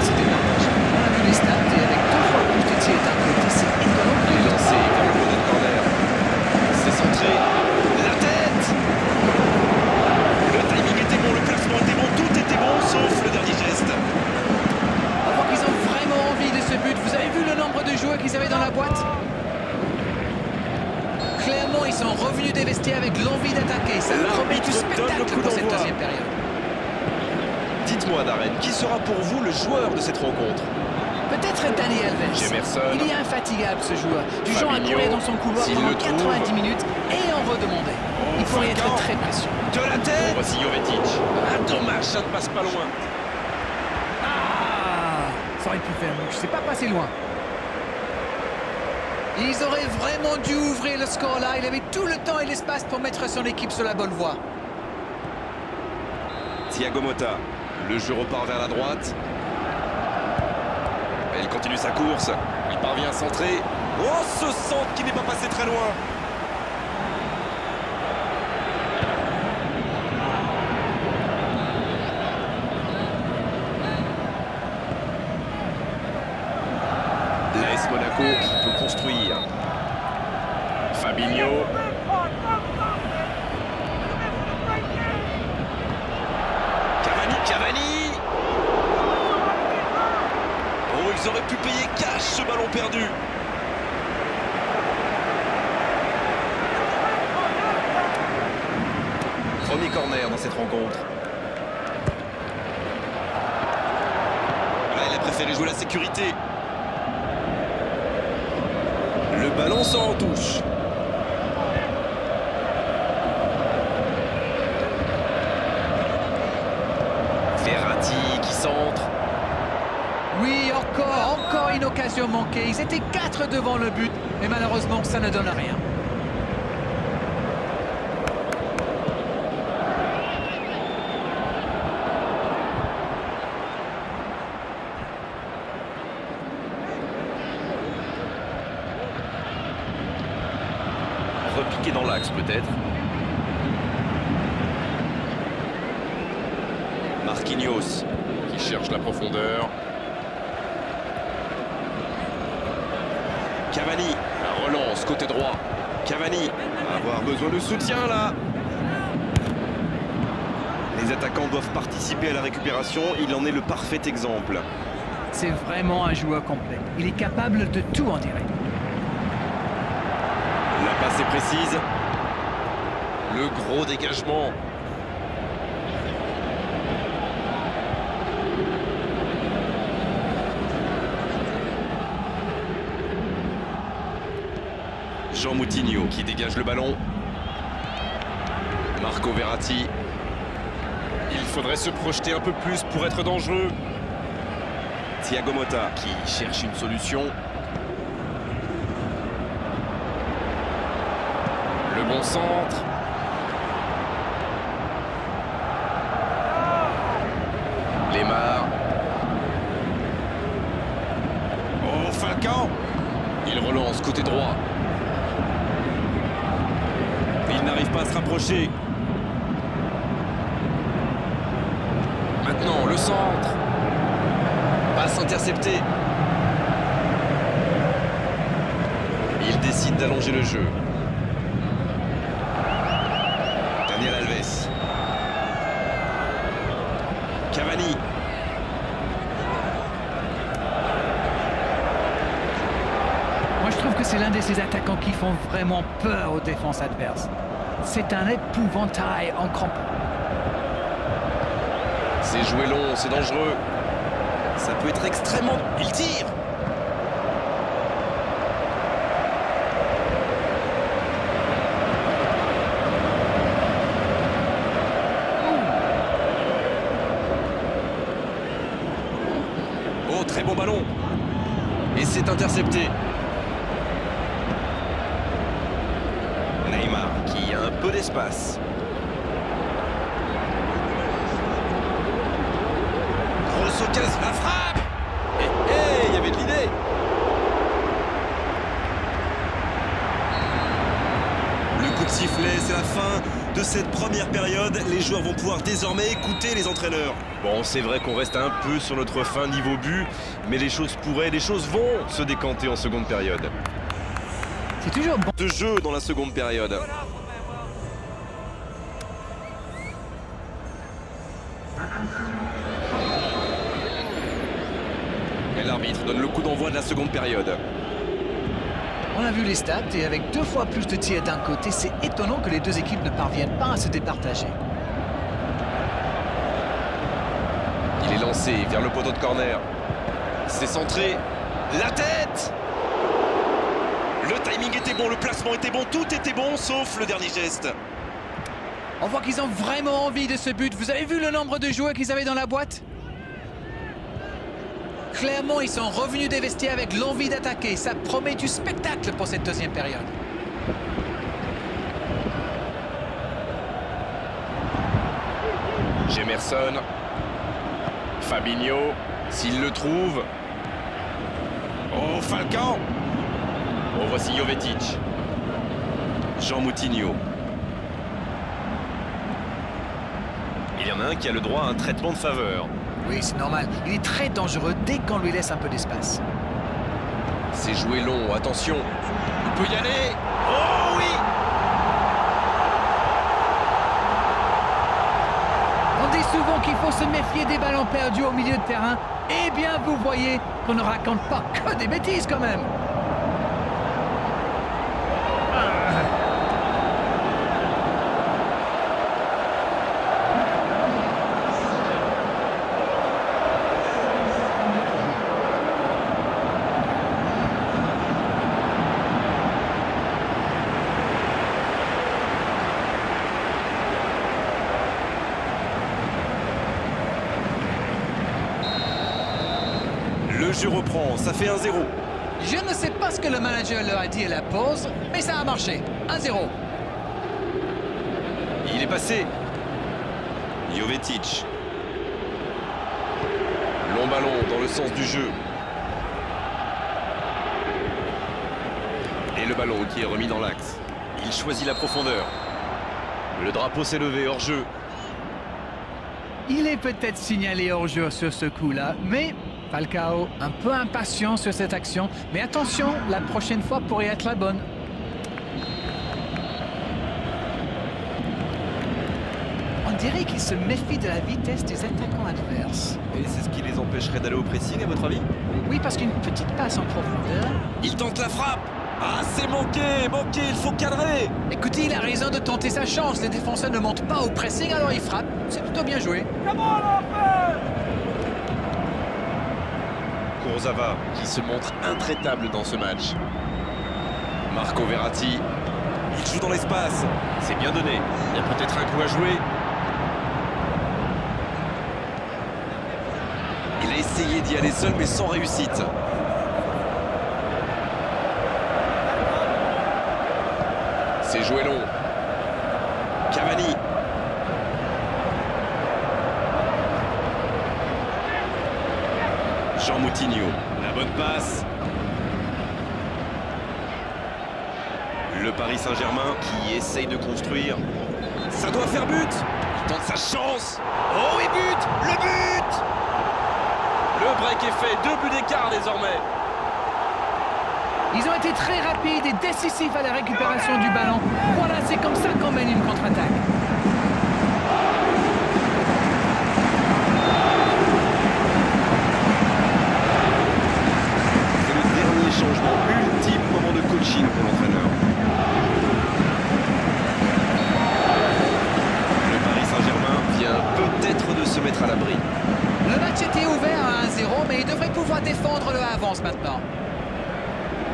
C'était l'avantage. On a vu les stats et avec deux fois plus de tirs d'arrêt, c'est étonnant. Il est lancé vers le poteau de corner. C'est centré. La tête. Le timing était bon, le placement était bon, tout était bon, sauf le dernier geste. On voit qu'ils ont vraiment envie de ce but. Vous avez vu le nombre de joueurs qu'ils avaient dans la boîte? Clairement, ils sont revenus des vestiaires avec l'envie d'attaquer. Ça promet du L'arbitre donne le spectacle coup pour cette d'envoi. deuxième période. Dites-moi, Darren, qui sera pour vous le joueur de cette rencontre? Peut-être Dani Alves. Jemerson. Il est infatigable ce joueur. Du genre à Fabinho. courir dans son couloir S'il pendant le trouve. 90 minutes et en redemander. Il pourrait être Falcao. très précieux. De la Bon, tête. voici Jovetic. Ah, dommage, ça ne passe pas loin. Ah, ça aurait pu faire mieux. C'est pas passé loin. Ils auraient vraiment dû ouvrir le score là. Il avait tout le temps et l'espace pour mettre son équipe sur la bonne voie. Thiago Motta. Le jeu repart vers la droite. Et il continue sa course. Il parvient à centrer. Oh, ce centre qui n'est pas passé très loin. L'AS Monaco qui peut construire. Fabinho. Cavani. Oh, ils auraient pu payer cash ce ballon perdu. Premier corner dans cette rencontre. Ah, il a préféré jouer la sécurité. Le ballon sort en touche. Verratti qui centre. Oui, encore une occasion manquée. Ils étaient 4 devant le but, mais malheureusement, ça ne donne rien. Repiqué dans l'axe peut-être. Marquinhos. Qui cherche la profondeur. Cavani. La relance côté droit. Cavani. Avoir besoin de soutien là. Les attaquants doivent participer à la récupération. Il en est le parfait exemple. C'est vraiment un joueur complet. Il est capable de tout en direct. La passe est précise. Le gros dégagement. Jean Moutinho. Qui dégage le ballon. Marco Verratti. Il faudrait se projeter un peu plus pour être dangereux. Thiago Motta. Qui cherche une solution. Le bon centre. Lemar. Oh, Falcao. Il relance côté droit. Il n'arrive pas à se rapprocher. Maintenant, le centre. Passe interceptée. Il décide d'allonger le jeu. Daniel Alves. Cavani. Moi, je trouve que c'est l'un de ces attaquants qui font vraiment peur aux défenses adverses. C'est un épouvantail en crampon. C'est joué long, c'est dangereux. Ça peut être extrêmement... Il tire. Oh, très bon ballon. Et c'est intercepté. Neymar qui a un peu d'espace. Grosse occasion, la frappe. Il y avait de l'idée. Le coup de sifflet, c'est la fin de cette première période. Les joueurs vont pouvoir désormais écouter les entraîneurs. Bon, c'est vrai qu'on reste un peu sur notre fin niveau but, mais les choses vont se décanter en seconde période. C'est toujours bon. De jeu dans la seconde période. Et l'arbitre donne le coup d'envoi de la seconde période. On a vu les stats et avec 2 fois plus de tirs d'un côté, c'est étonnant que les deux équipes ne parviennent pas à se départager. Il est lancé vers le poteau de corner. C'est centré. La tête! Le timing était bon, le placement était bon, tout était bon, sauf le dernier geste. On voit qu'ils ont vraiment envie de ce but. Vous avez vu le nombre de joueurs qu'ils avaient dans la boîte? Clairement, ils sont revenus des vestiaires avec l'envie d'attaquer. Ça promet du spectacle pour cette deuxième période. Gemerson. Fabinho. S'il le trouve. Oh, Falcao. Oh, voici Jovetic. Jean Moutinho. Il y en a un qui a le droit à un traitement de faveur. Oui, c'est normal. Il est très dangereux dès qu'on lui laisse un peu d'espace. C'est joué long, attention. Il peut y aller. Oh oui! On dit souvent qu'il faut se méfier des ballons perdus au milieu de terrain. Eh bien, vous voyez qu'on ne raconte pas que des bêtises quand même. Le jeu reprend, ça fait 1-0. Je ne sais pas ce que le manager leur a dit à la pause, mais ça a marché. 1-0. Il est passé. Jovetic. Long ballon dans le sens du jeu. Et le ballon qui est remis dans l'axe. Il choisit la profondeur. Le drapeau s'est levé hors jeu. Il est peut-être signalé hors jeu sur ce coup-là, mais Falcao un peu impatient sur cette action. Mais attention, la prochaine fois pourrait être la bonne. On dirait qu'il se méfie de la vitesse des attaquants adverses. Et c'est ce qui les empêcherait d'aller au pressing, à votre avis? Oui, parce qu'une petite passe en profondeur. Il tente la frappe. Ah, c'est manqué, il faut cadrer. Écoutez, il a raison de tenter sa chance. Les défenseurs ne montent pas au pressing, alors il frappe. C'est plutôt bien joué. Kurzawa. Qui se montre intraitable dans ce match. Marco Verratti. Il joue dans l'espace. C'est bien donné. Il y a peut-être un coup à jouer. Il a essayé essayé d'y aller seul mais sans réussite. C'est joué long. Cavani. Jean Moutinho. La bonne passe. Le Paris Saint-Germain Qui essaye de construire. Ça doit faire but. Il tente sa chance. Oh et but. Le but. Le break est fait. 2 buts d'écart désormais. Ils ont été très rapides et décisifs à la récupération du ballon. Voilà, c'est comme ça qu'on mène une contre-attaque. C'est le dernier changement, ultime moment de coaching pour l'entraîneur. Le Paris Saint-Germain Vient peut-être de se mettre à l'abri. Le match était ouvert à 1-0, mais il devrait pouvoir défendre le avance maintenant.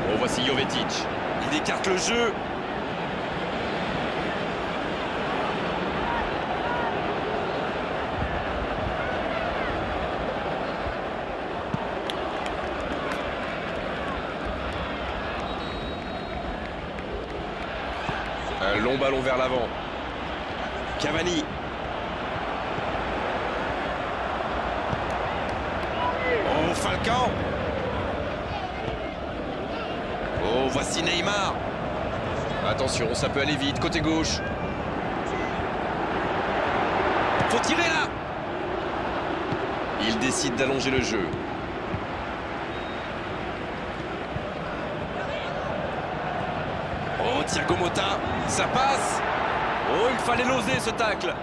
Oh, voici Jovetic. Il écarte le jeu. Un long ballon vers l'avant. Cavani. Oh, Falcao. Oh, voici Neymar. Attention, ça peut aller vite. Côté gauche. Faut tirer là. Il décide d'allonger le jeu. Oh, Thiago Motta. Ça passe. Oh, il fallait l'oser ce tacle.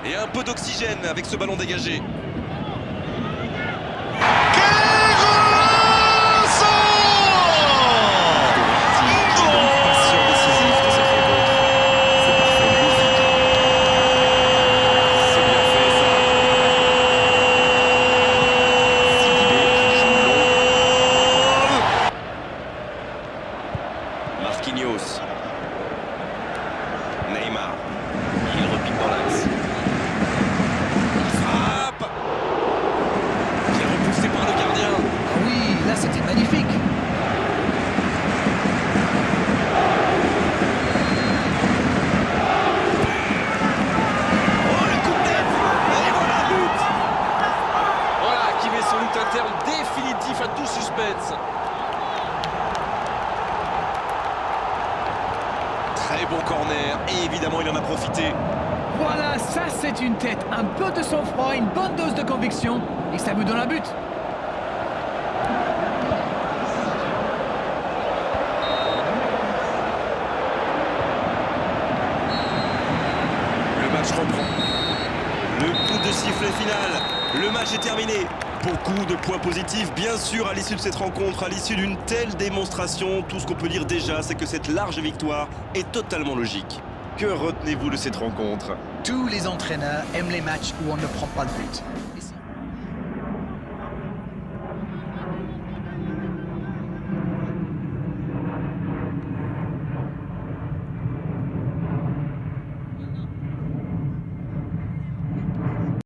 Et un peu d'oxygène avec ce ballon dégagé. Marquinhos. Neymar. Il repique dans l'axe. Il frappe. Qui est repoussé par le gardien. Ah oui, là c'était magnifique. Oh, le coup de tête. Et voilà le but. Voilà, qui met sans doute un terme définitif à tout suspense. Très bon corner. Et évidemment, il en a profité. Voilà, ça c'est une tête, un peu de sang-froid, une bonne dose de conviction, et ça vous donne un but. Le match reprend. Le coup de sifflet final. Le match est terminé. Beaucoup de points positifs, bien sûr, à l'issue de cette rencontre, à l'issue d'une telle démonstration. Tout ce qu'on peut dire déjà, c'est que cette large victoire est totalement logique. Que retenez-vous de cette rencontre ? Tous les entraîneurs aiment les matchs où on ne prend pas de but.